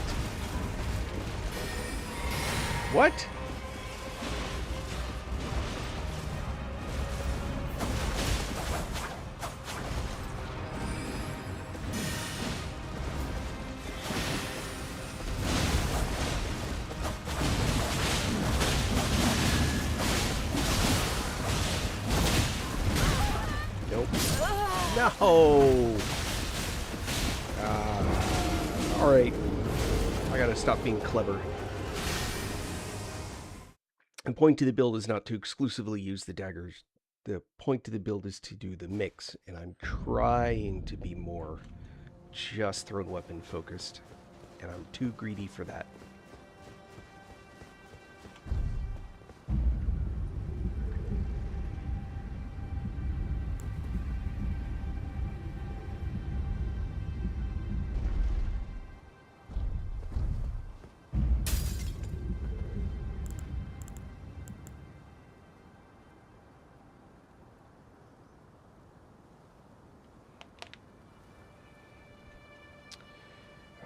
A: What? Nope. No! Alright. I gotta stop being clever. The point to the build is not to exclusively use the daggers. The point to the build is to do the mix, and I'm trying to be more just thrown weapon focused, and I'm too greedy for that.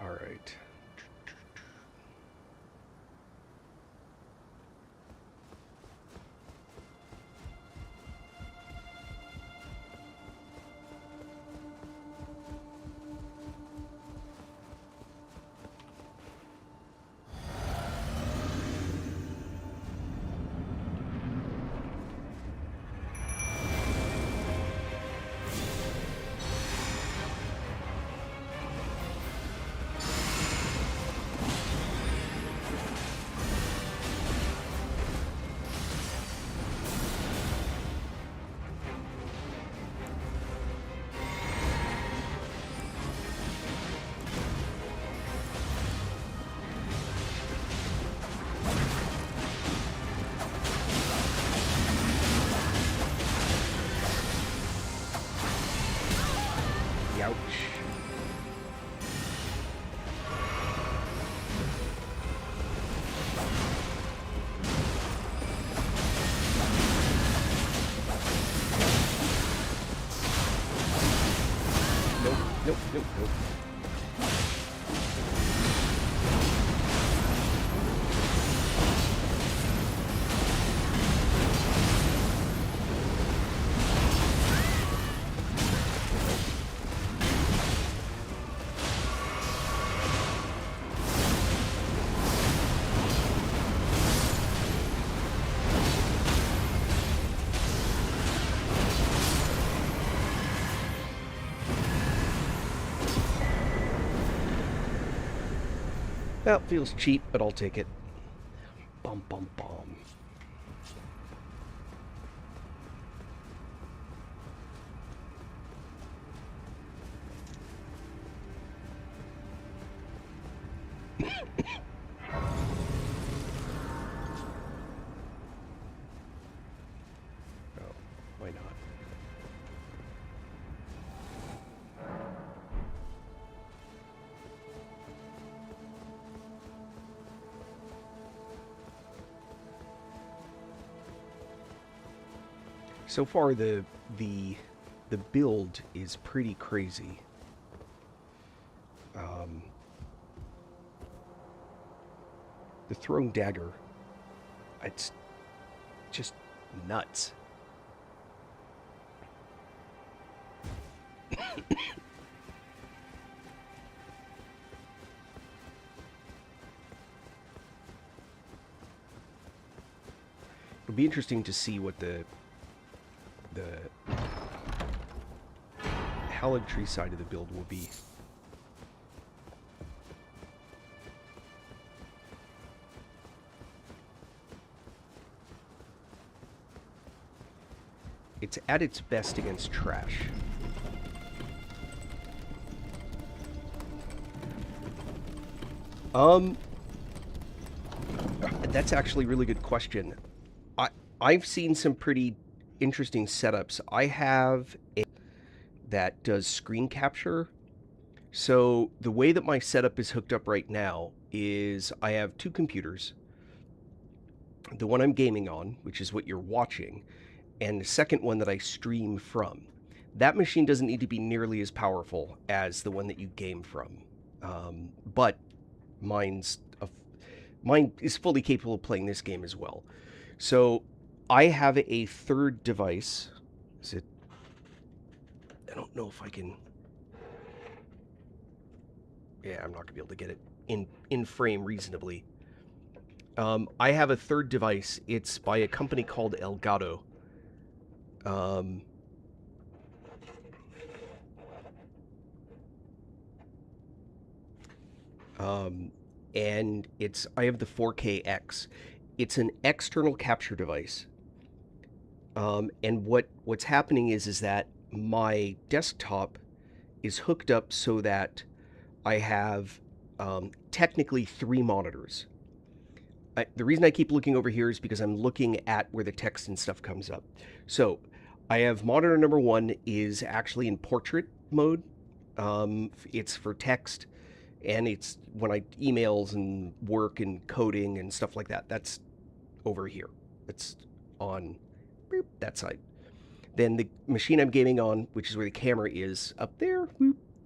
A: All right. Ouch. Nope, nope, nope, nope. That feels cheap, but I'll take it. Bum, bum, bum. So far, the build is pretty crazy. The thrown dagger, it's just nuts. It'll be interesting to see what the Haligtree side of the build will be. It's at its best against trash. That's actually a really good question. I've seen some pretty interesting setups. I have a that does screen capture. So the way that my setup is hooked up right now is I have two computers. The one I'm gaming on, which is what you're watching, and the second one that I stream from. That machine doesn't need to be nearly as powerful as the one that you game from. But mine is fully capable of playing this game as well. So I have a third device. I don't know if I can... Yeah, I'm not going to be able to get it in frame reasonably. I have a third device. It's by a company called Elgato. And I have the 4KX. It's an external capture device. And what's happening is that my desktop is hooked up so that I have technically 3 monitors. The reason I keep looking over here is because I'm looking at where the text and stuff comes up. So I have monitor number 1 is actually in portrait mode. It's for text, and it's when I emails and work and coding and stuff like that. That's over here. It's on that side. Then the machine I'm gaming on, which is where the camera is up there,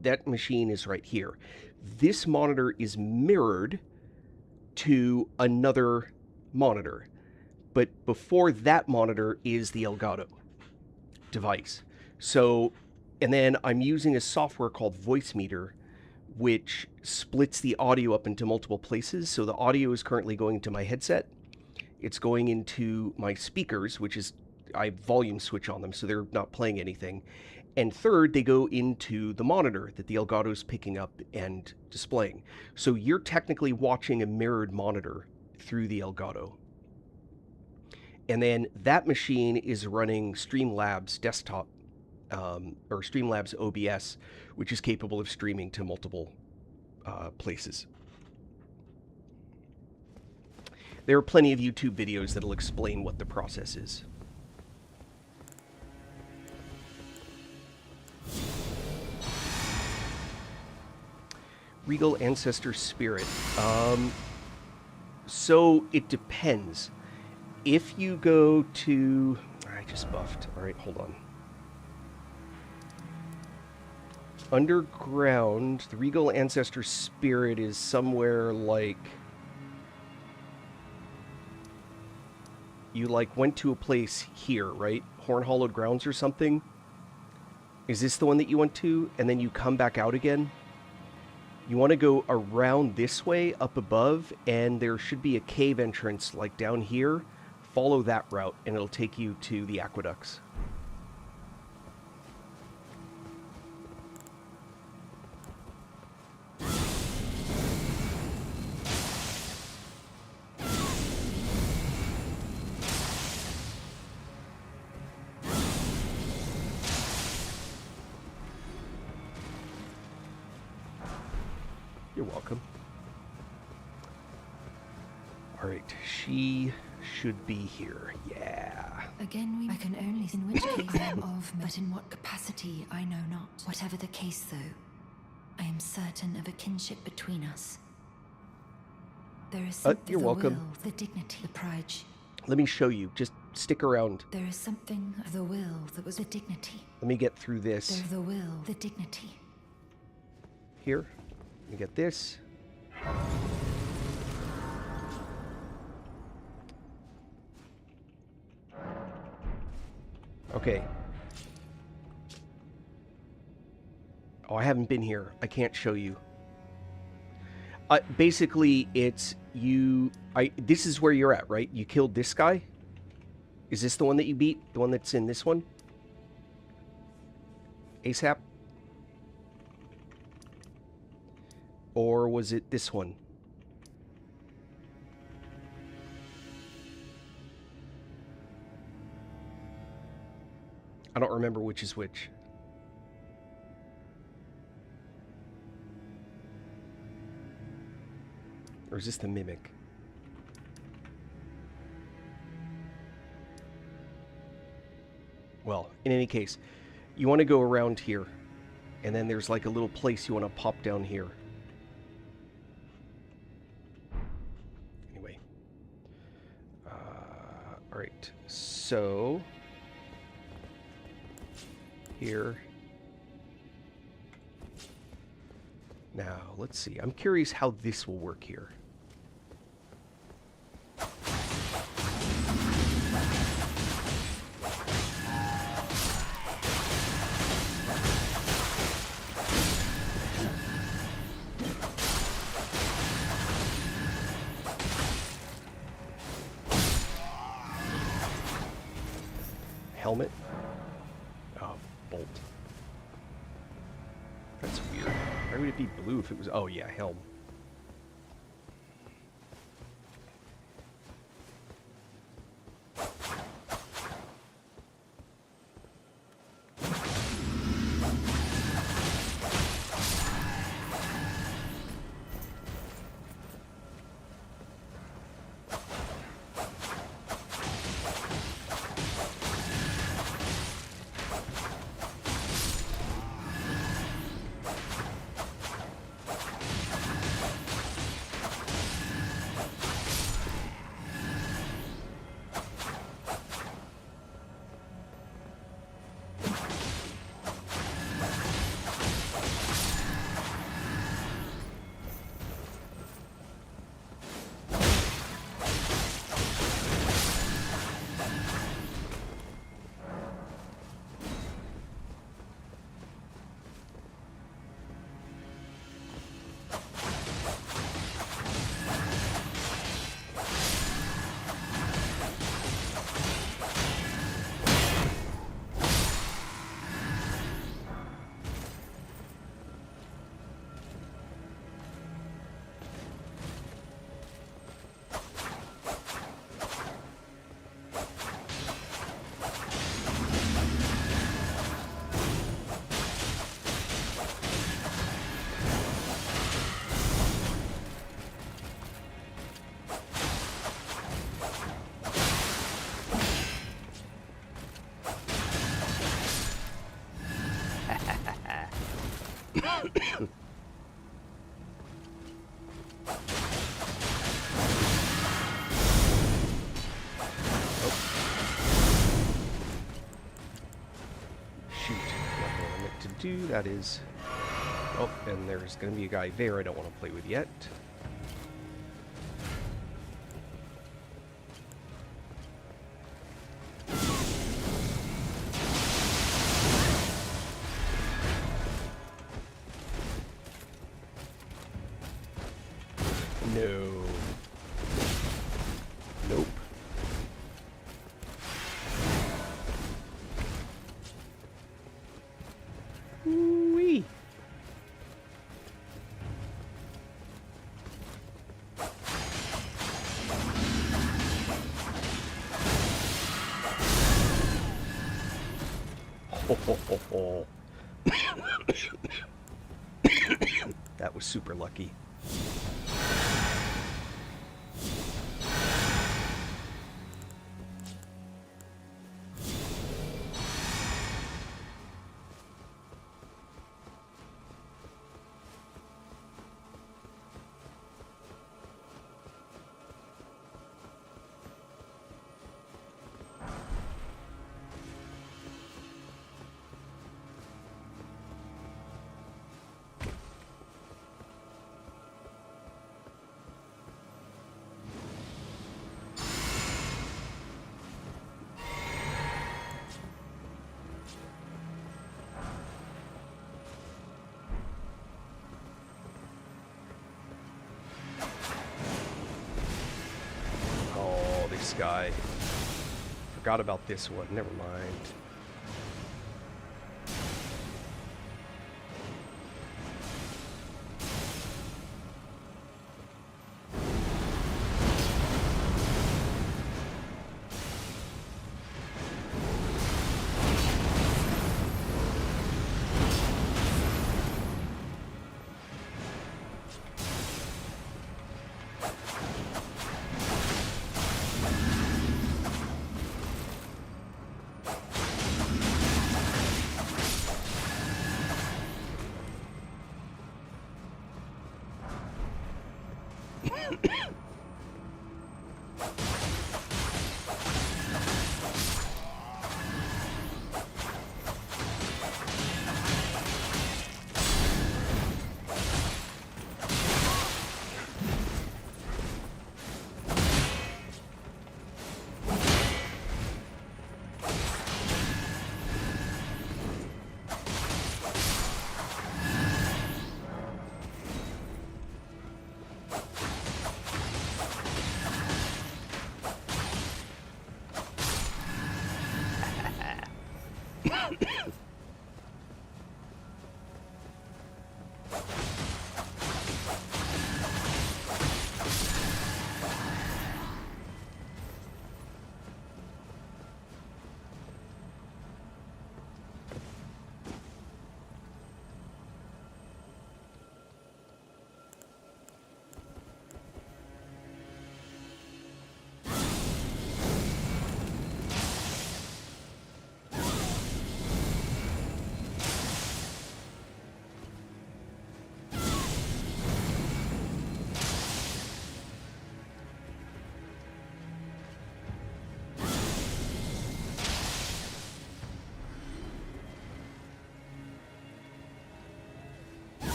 A: that machine is right here. This monitor is mirrored to another monitor, but before that monitor is the Elgato device. So, and then I'm using a software called Voicemeeter, which splits the audio up into multiple places. So the audio is currently going to my headset. It's going into my speakers, which is, I volume switch on them, so they're not playing anything. And third, they go into the monitor that the Elgato is picking up and displaying. So you're technically watching a mirrored monitor through the Elgato. And then that machine is running Streamlabs desktop, or Streamlabs OBS, which is capable of streaming to multiple places. There are plenty of YouTube videos that'll explain what the process is. Regal Ancestor Spirit. So it depends. If you go to... I just buffed. Alright, hold on. Underground, the Regal Ancestor Spirit is somewhere like... You, went to a place here, right? Horn-Hollowed Grounds or something? Is this the one that you went to? And then you come back out again? You want to go around this way, up above, and there should be a cave entrance, down here. Follow that route, and it'll take you to the aqueducts. You're welcome. Alright, she should be here. Yeah.
B: Again, I can only... In which case I am of, but in what capacity I know not. Whatever the case, though, I am certain of a kinship between us. There is something
A: you're welcome.
B: The will, the dignity, the pride.
A: Let me show you. Just stick around.
B: There is something of the will that was a dignity.
A: Let me get through this.
B: There the will, the dignity.
A: Here. Let me get this. Okay. Oh, I haven't been here. I can't show you. Basically, it's you... This is where you're at, right? You killed this guy? Is this the one that you beat? The one that's in this one? ASAP? Or was it this one? I don't remember which is which. Or is this the mimic? Well, in any case, you want to go around here. And then there's like a little place you want to pop down here. Anyway. Alright. So... here. Now, let's see. I'm curious how this will work here. Helmet? Oh, bolt. That's weird. Why would it be blue if it was... Oh, yeah, helm. Do that is... Oh, and there's going to be a guy there I don't want to play with yet. No. Nope. Wee. Ho, ho, ho, ho. That was super lucky. sky. Forgot about this one. Never mind.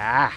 A: Ah!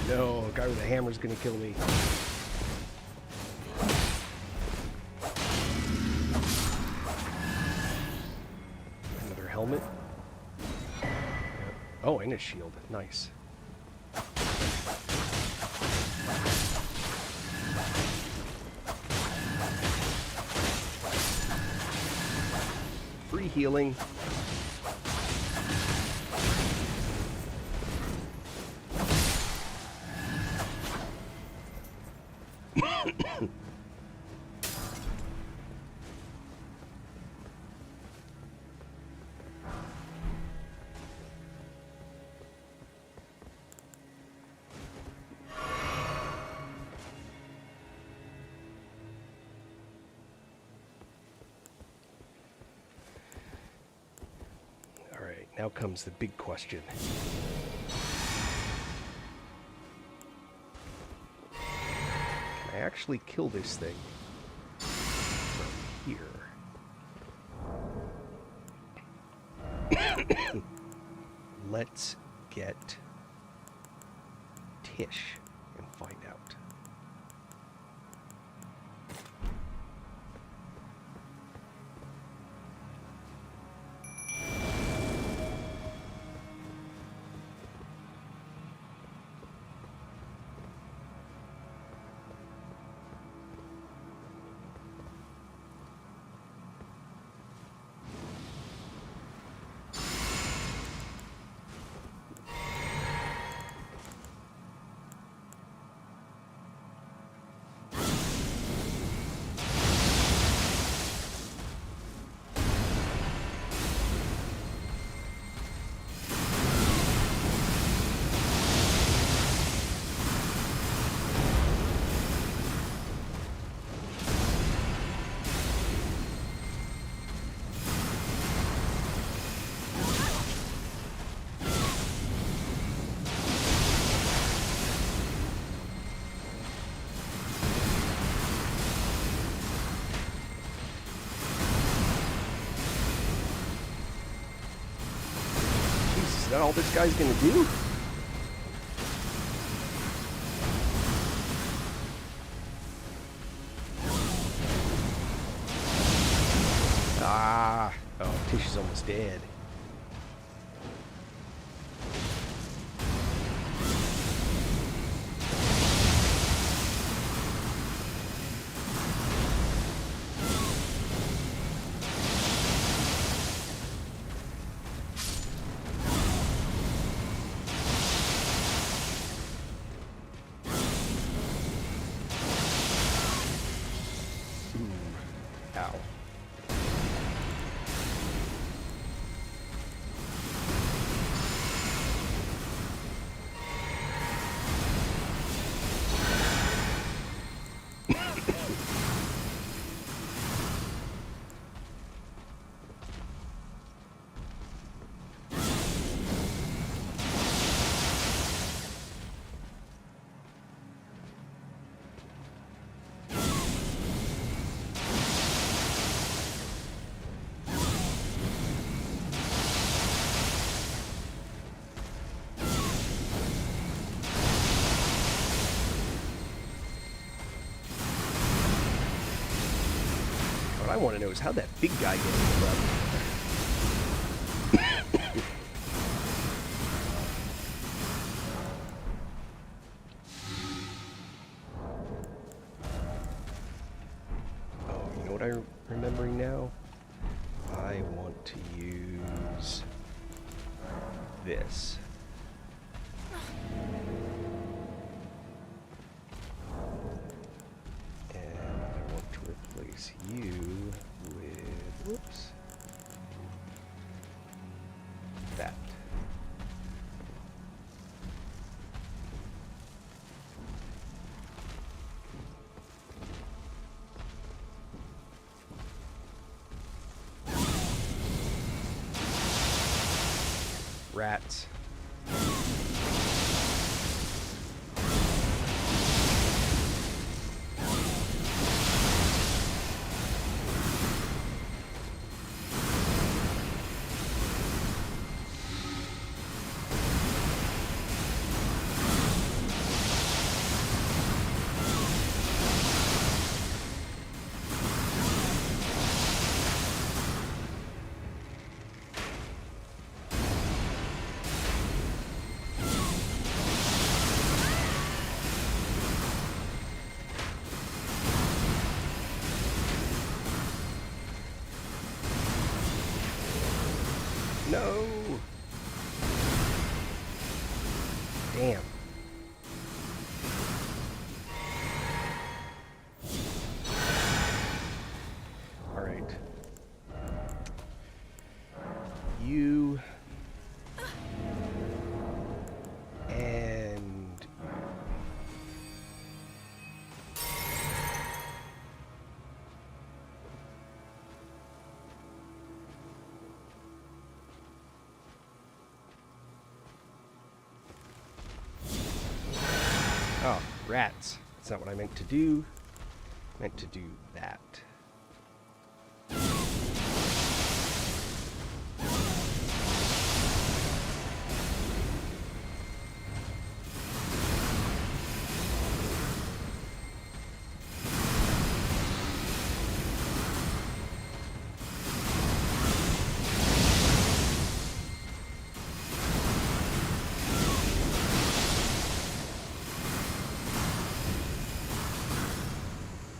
A: No, guy with a hammer's gonna kill me. Another helmet. Oh, and a shield. Nice. Free healing. Now comes the big question. Can I actually kill this thing from here? Let's get Tish and find out. that all this guy's gonna do? Ah! Oh, Tish is almost dead. Ow. What I want to know is how that big guy gets it up. Oh, you know what I'm remembering now? I want to use this. And I want to replace you with, whoops, that. Rats. No! Damn. Alright. You... and... Oh, rats. That's not what I meant to do. I meant to do that.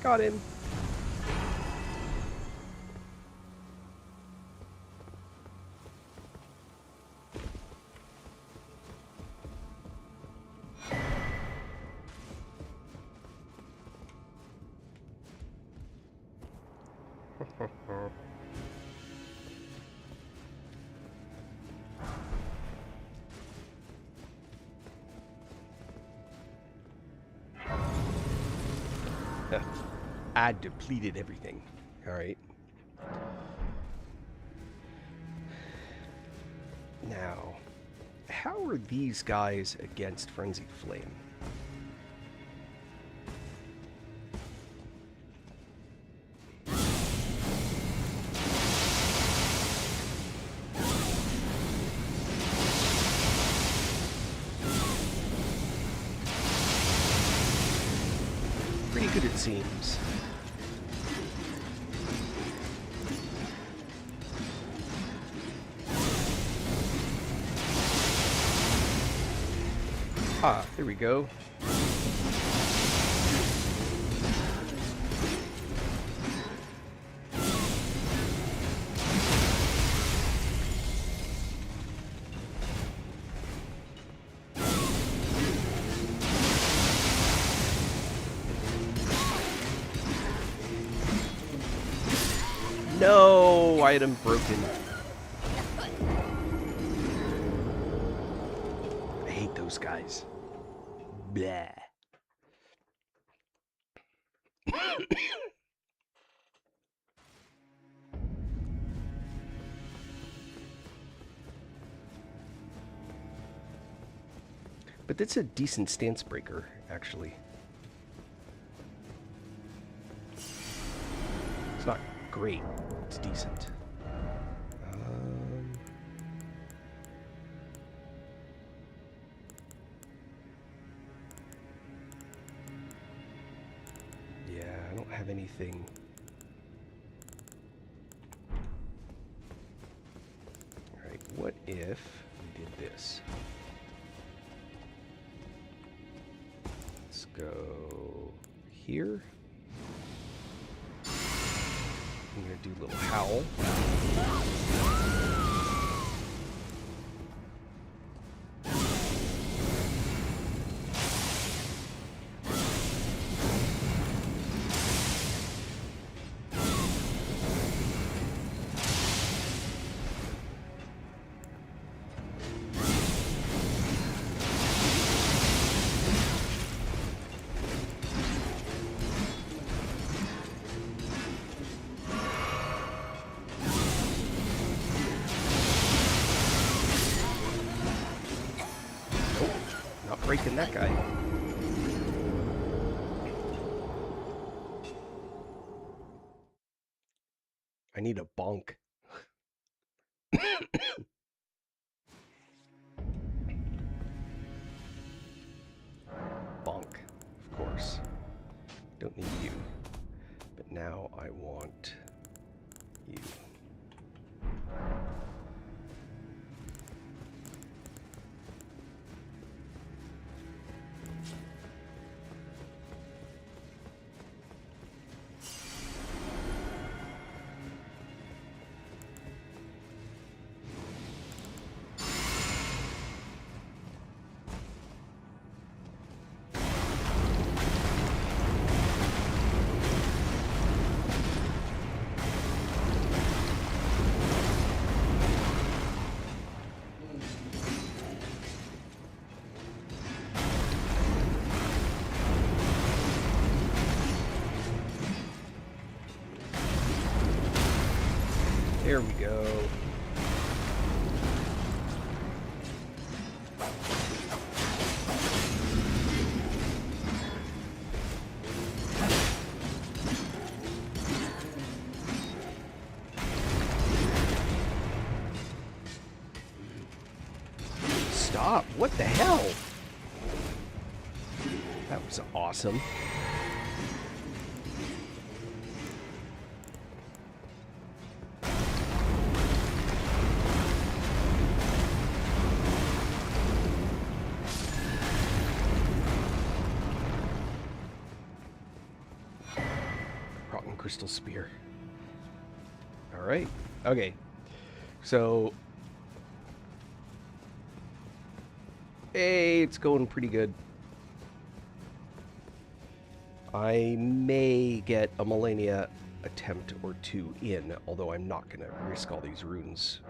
A: Got him. I depleted everything. Alright. Now, how are these guys against Frenzied Flame? Pretty good, it seems. Ah, there we go. No, item broken. I hate those guys. Blah. But that's a decent stance breaker, actually. It's not great. It's decent. Yeah, I don't have anything. Alright, what if we did this? Let's go here. I'm gonna do a little howl. Breaking that guy. I need a bonk. Bonk, of course. Don't need you. But now I want you. There we go. Stop! What the hell? That was awesome. Crystal spear. All right. Okay. So, hey, it's going pretty good. I may get a Millennia attempt or two in, although I'm not going to risk all these runes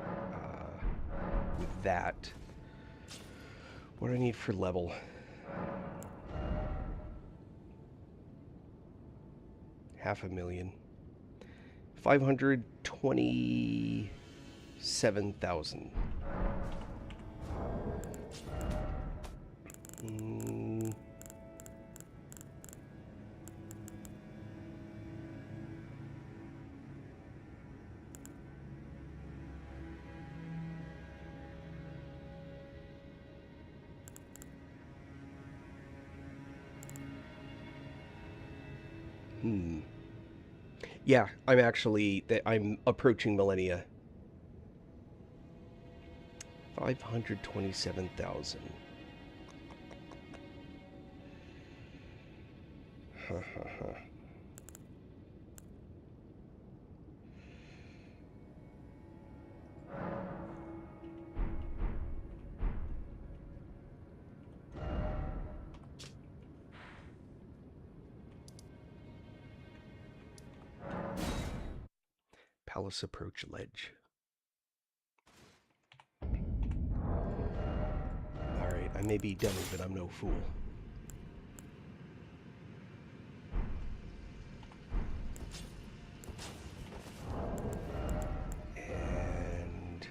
A: with that. What do I need for level? $500,000. 527,000. Yeah, I'm approaching millennia. 527,000. Palace approach ledge. Alright, I may be dummy, but I'm no fool. And...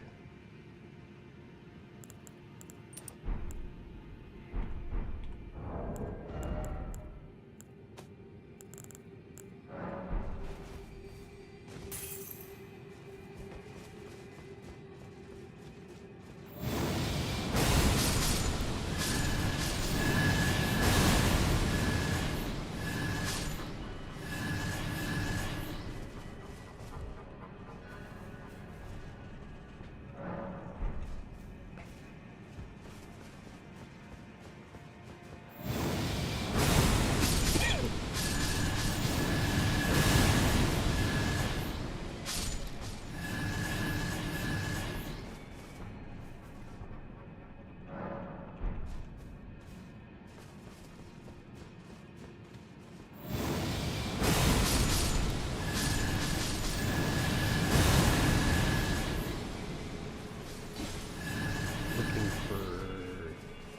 A: looking for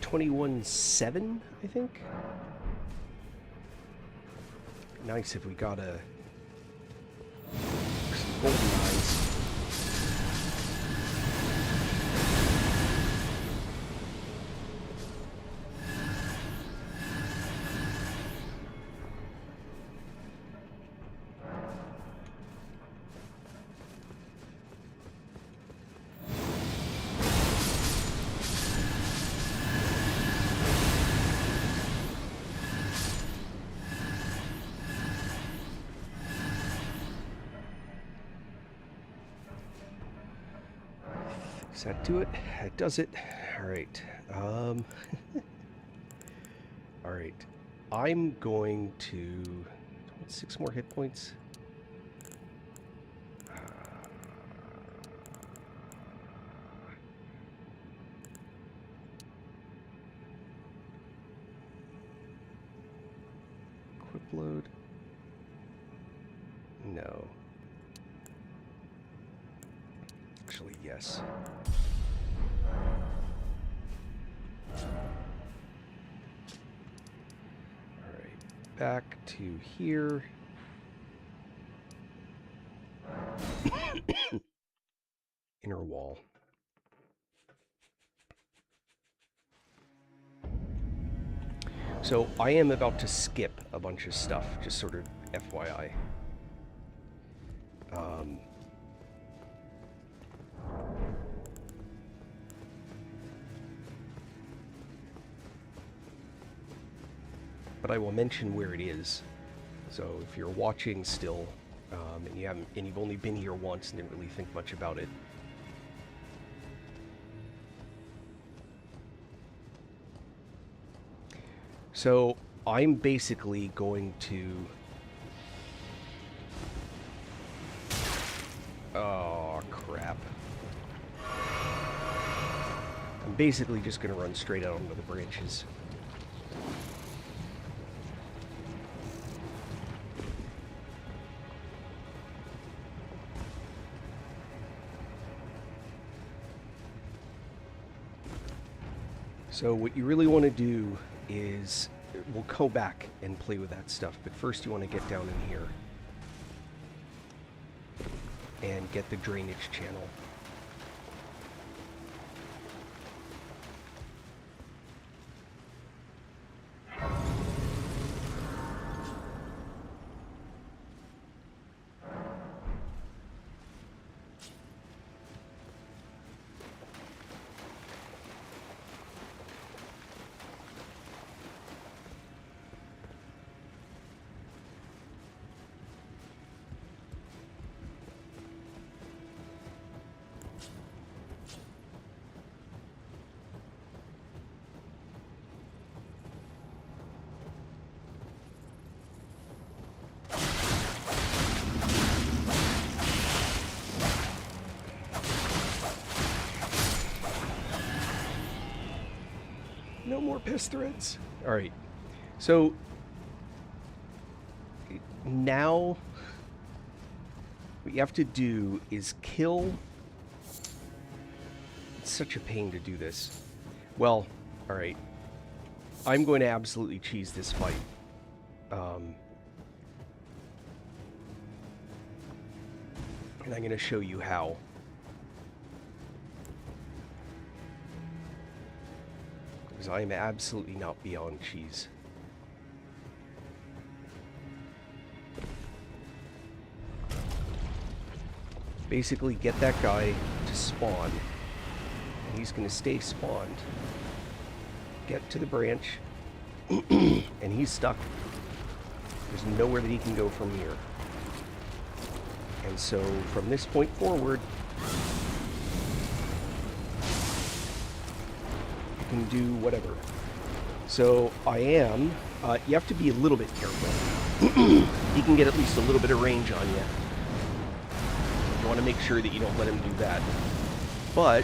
A: 21.7, I think. Nice if we got some golden eyes. Does that do it? That does it. Alright. Alright. I'm going to... 6 more hit points. Equip load. No. Actually, yes. Alright, back to here. Inner wall. So I am about to skip a bunch of stuff, just sort of FYI. But I will mention where it is. So if you're watching still, and you've only been here once and didn't really think much about it, so I'm basically going to... Oh, crap. I'm basically just going to run straight out onto the branches. So what you really want to do is, we'll go back and play with that stuff, but first you want to get down in here and get the drainage channel. No more pest threads. All right. So now what you have to do is kill... It's such a pain to do this. Well, all right. I'm going to absolutely cheese this fight. And I'm going to show you how. Because I am absolutely not beyond cheese. Basically, get that guy to spawn. And he's going to stay spawned. Get to the branch. And he's stuck. There's nowhere that he can go from here. And so, from this point forward, you can do whatever. So, you have to be a little bit careful. He can get at least a little bit of range on you. You want to make sure that you don't let him do that. But...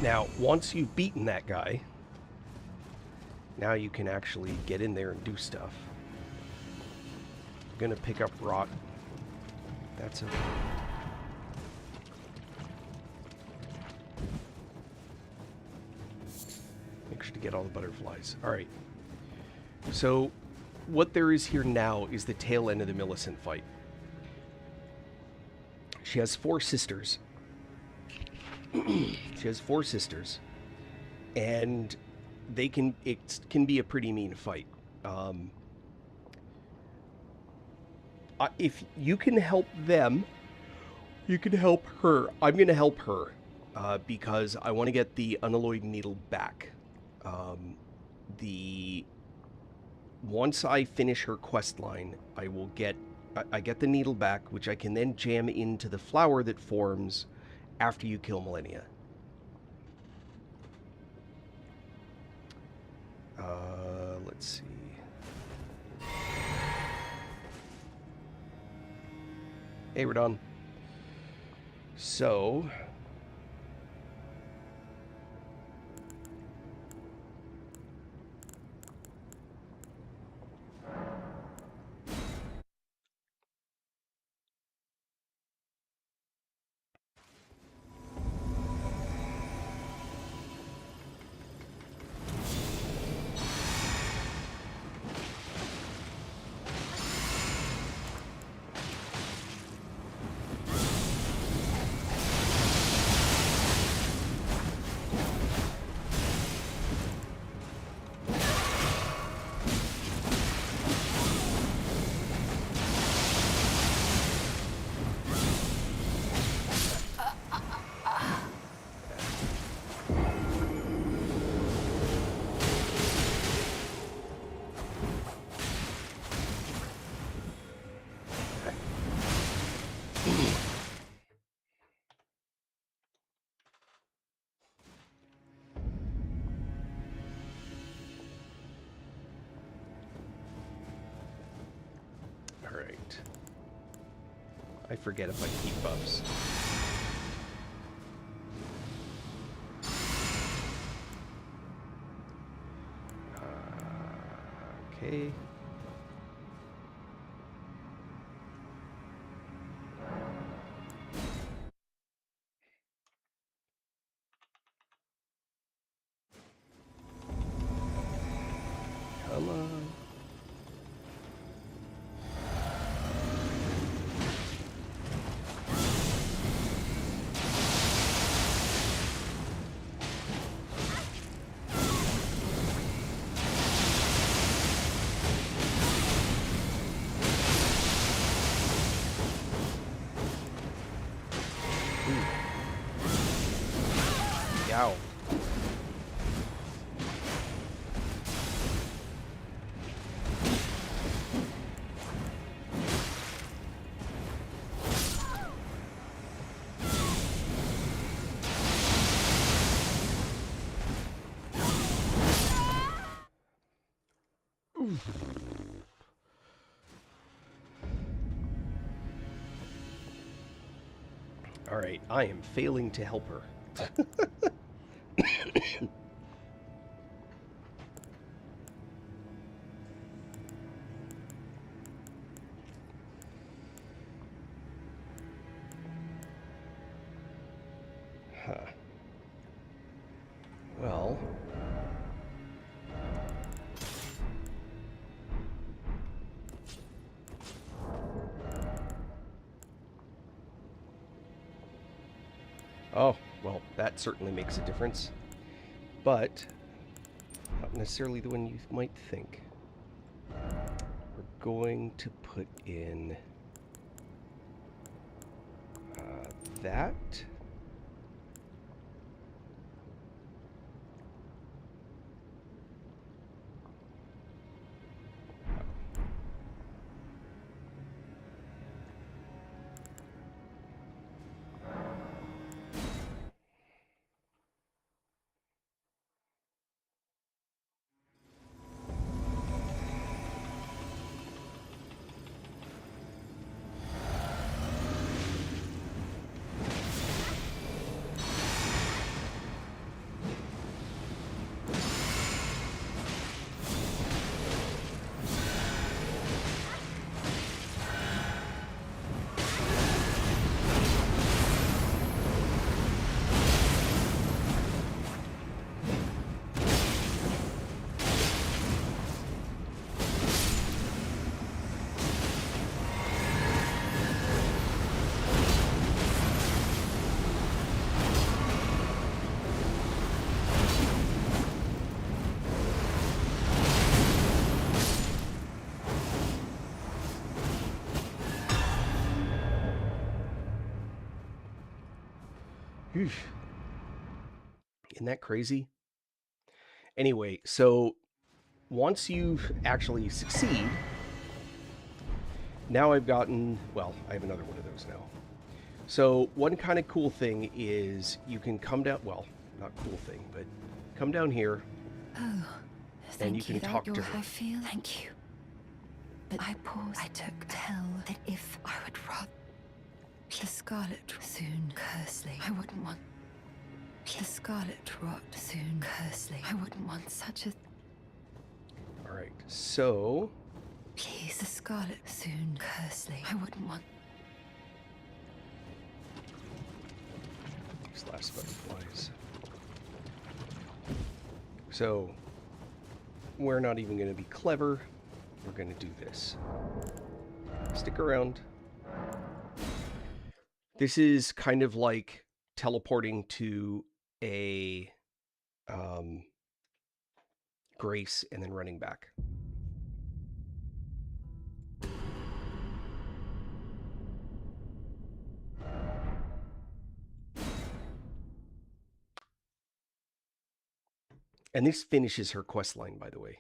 A: Now, once you've beaten that guy, now you can actually get in there and do stuff. I'm gonna pick up rot. That's okay. Make sure to get all the butterflies. Alright. So, what there is here now is the tail end of the Millicent fight. She has 4 sisters. She has 4 sisters, and it can be a pretty mean fight. If you can help them, you can help her. I'm going to help her because I want to get the unalloyed needle back. Once I finish her quest line, I get the needle back, which I can then jam into the flower that forms after you kill Millennia. Let's see. Hey, we're done. So... Alright. I forget if I keep buffs. Okay. Come on. Ow. All right, I am failing to help her. Huh. Well. Oh, well, that certainly makes a difference. But not necessarily the one you might think. We're going to put in that. Whew. Isn't that crazy? Anyway, so once you actually succeed, now I've gotten, well, I have another one of those now. So one kind of cool thing is you can come down, well, not cool thing, but come down here.
B: Oh,
A: and you can talk to her.
B: I feel. Thank you. But I paused. I took tell that if I would rather the scarlet soon cursely, I wouldn't want the scarlet rot soon cursely. I wouldn't want such a.
A: All right, so
B: Please, the scarlet soon cursely. I wouldn't want.
A: these last butterflies. So we're not even going to be clever. We're going to do this. Stick around. This is kind of like teleporting to a grace and then running back. And this finishes her quest line, by the way.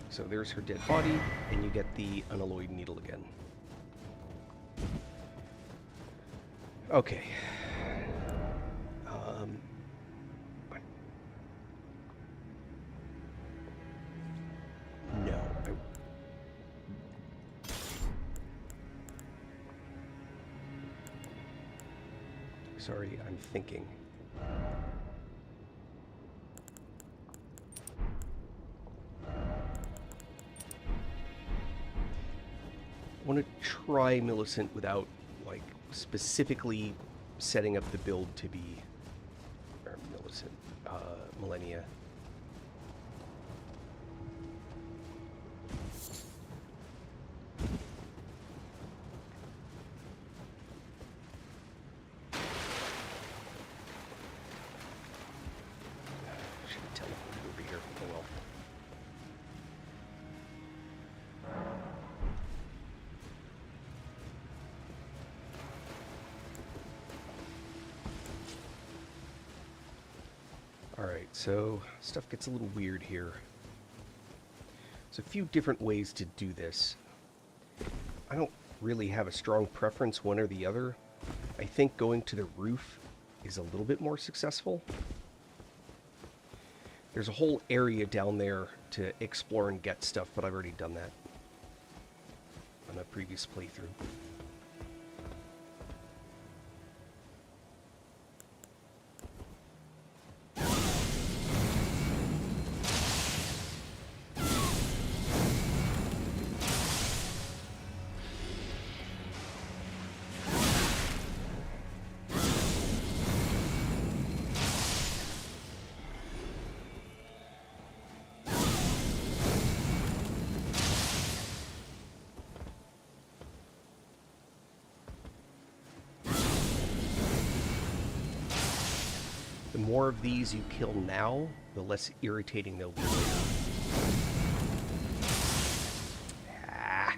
A: So there's her dead body, and you get the unalloyed needle again. Okay. No. Sorry, I'm thinking. I want to try Millicent without, like, specifically setting up the build to be... Or millennia. Should have teleported over here. Oh well. Alright, so stuff gets a little weird here. There's a few different ways to do this. I don't really have a strong preference one or the other. I think going to the roof is a little bit more successful. There's a whole area down there to explore and get stuff, but I've already done that on a previous playthrough. The more of these you kill now, the less irritating they'll be later. Ah.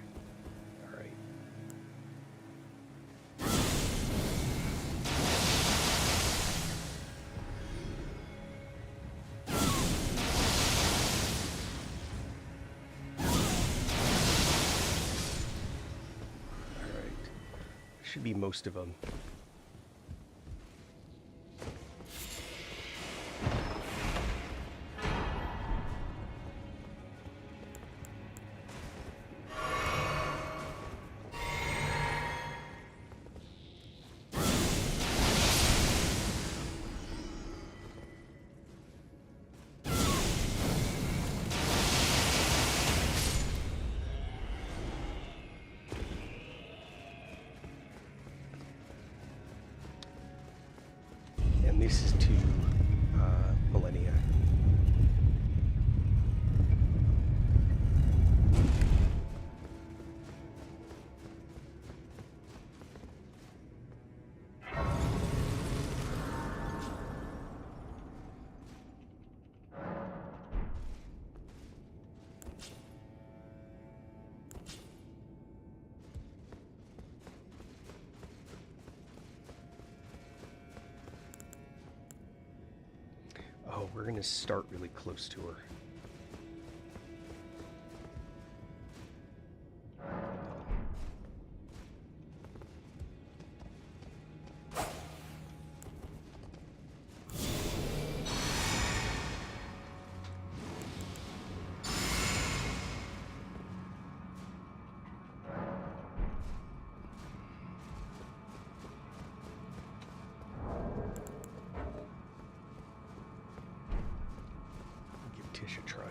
A: Alright. Alright. Should be most of them. And this is to millennia. Oh, we're going to start really close to her. Tish a try.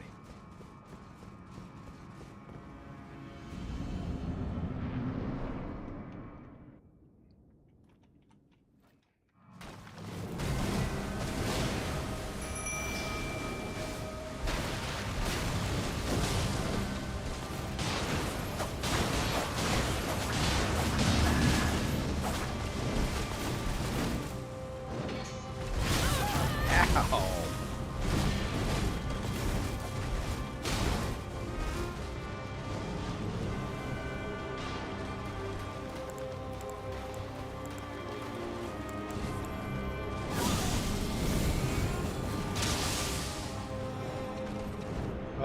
A: Ow!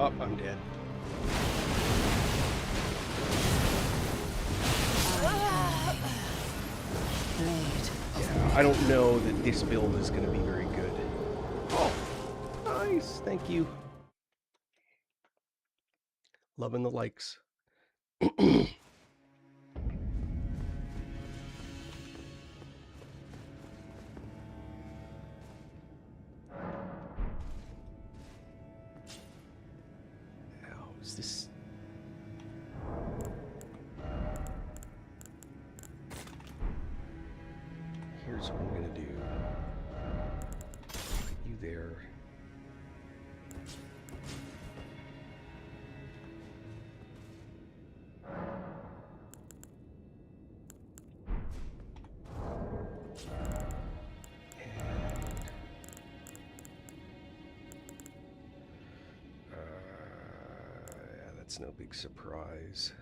A: Oh, I'm dead. Yeah, I don't know that this build is going to be very good. Oh, nice. Thank you. Loving the likes. Is this? Here's what I'm gonna do. Put you there. Yeah, that's no big surprise.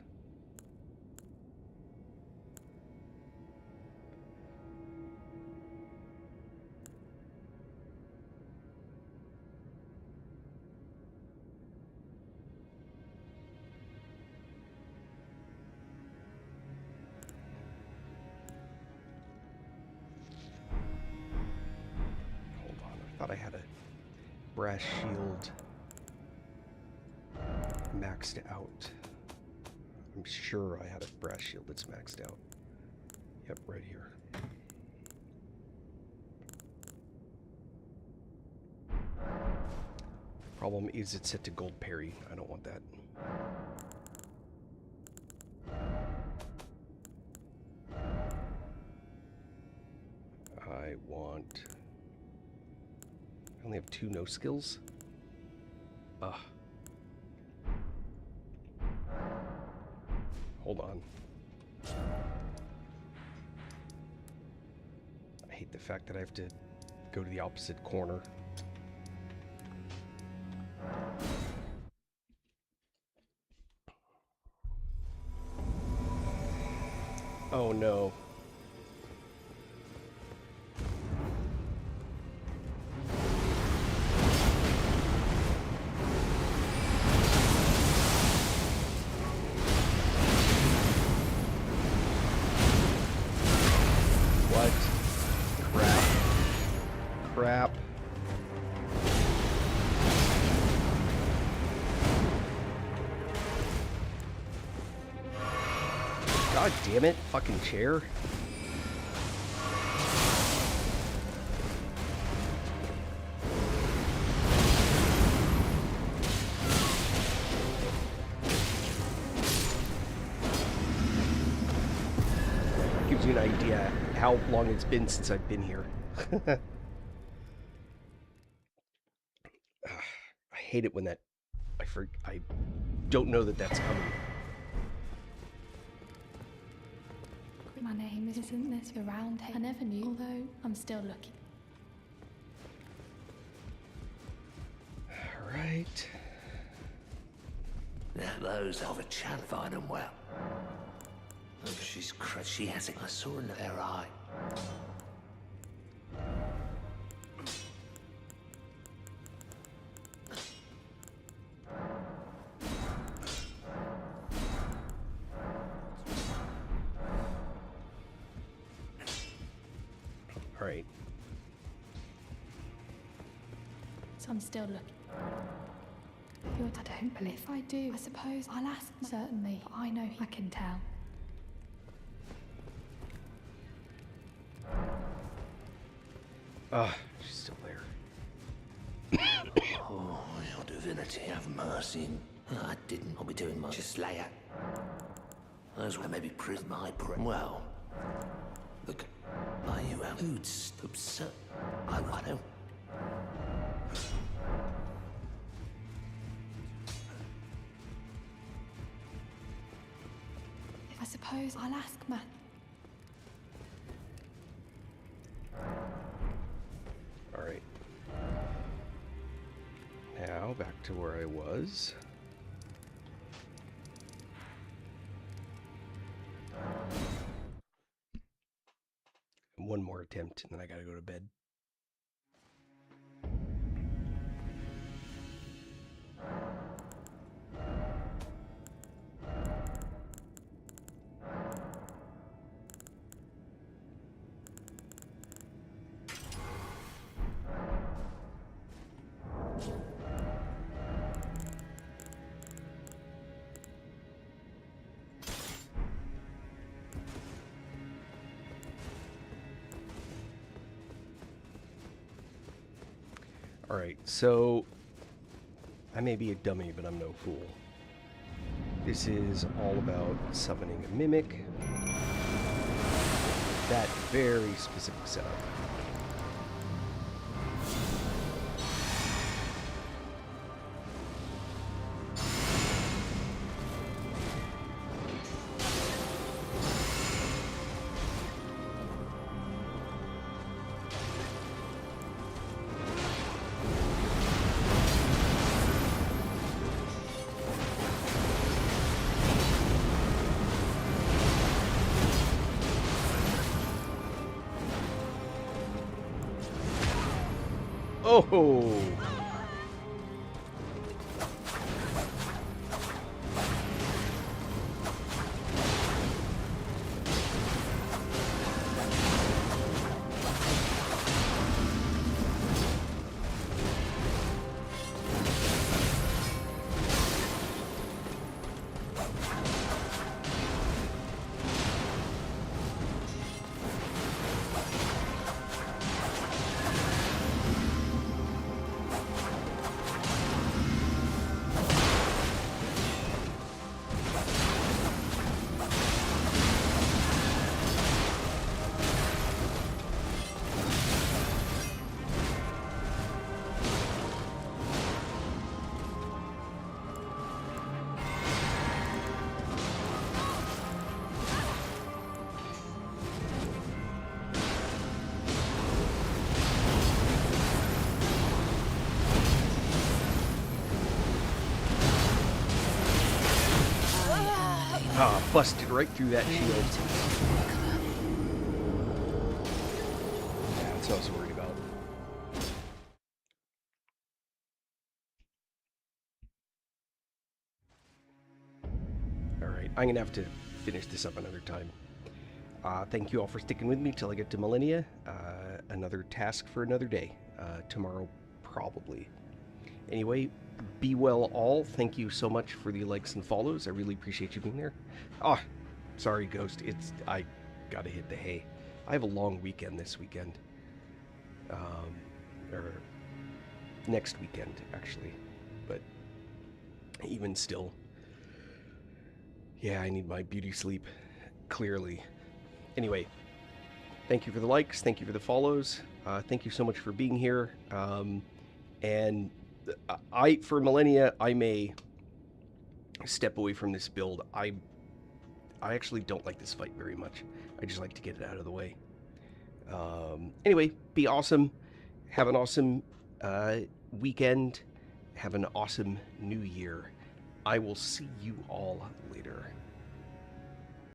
A: I thought I had a brass shield maxed out. I'm sure I had a brass shield that's maxed out. Yep, right here. Problem is it's set to gold parry. I don't want that. I want... I only have 2 no skills. Ugh. Hold on. I hate the fact that I have to go to the opposite corner. Oh no. What? Crap. God damn it, fucking chair. Gives you an idea how long it's been since I've been here. I hate it when that... I don't know that that's coming.
C: My name isn't this around here. I never knew, although I'm still looking.
A: Alright.
D: Now those of a chan find them well. Oh, she's crushed. She has it. I saw her in her eye.
A: Alright.
C: So I'm still looking. Your dad don't believe. If I do, I suppose I'll ask. Certainly, but I know I can tell.
A: She's still there.
D: Oh, your divinity, have mercy. I didn't. I'll be doing much. Just lay out. Those were maybe prison my prayer. Well, look, are you out? Who's absurd? I don't.
C: I suppose I'll ask Matt.
A: Alright. Now, back to where I was. One more attempt, and then I gotta go to bed. Alright, so I may be a dummy, but I'm no fool. This is all about summoning a mimic. That very specific setup. Oh! Ah, busted right through that shield. Yeah, that's what I was worried about. Alright, I'm gonna have to finish this up another time. Thank you all for sticking with me till I get to Millennia. Another task for another day. Tomorrow, probably. Anyway, be well all. Thank you so much for the likes and follows. I really appreciate you being there. Ah, sorry, Ghost. I gotta hit the hay. I have a long weekend this weekend. Or next weekend, actually. But even still, yeah, I need my beauty sleep, clearly. Anyway, thank you for the likes. Thank you for the follows. Thank you so much for being here. And for Millennia, I may step away from this build. I actually don't like this fight very much. I just like to get it out of the way. Anyway, be awesome. Have an awesome weekend. Have an awesome new year. I will see you all later.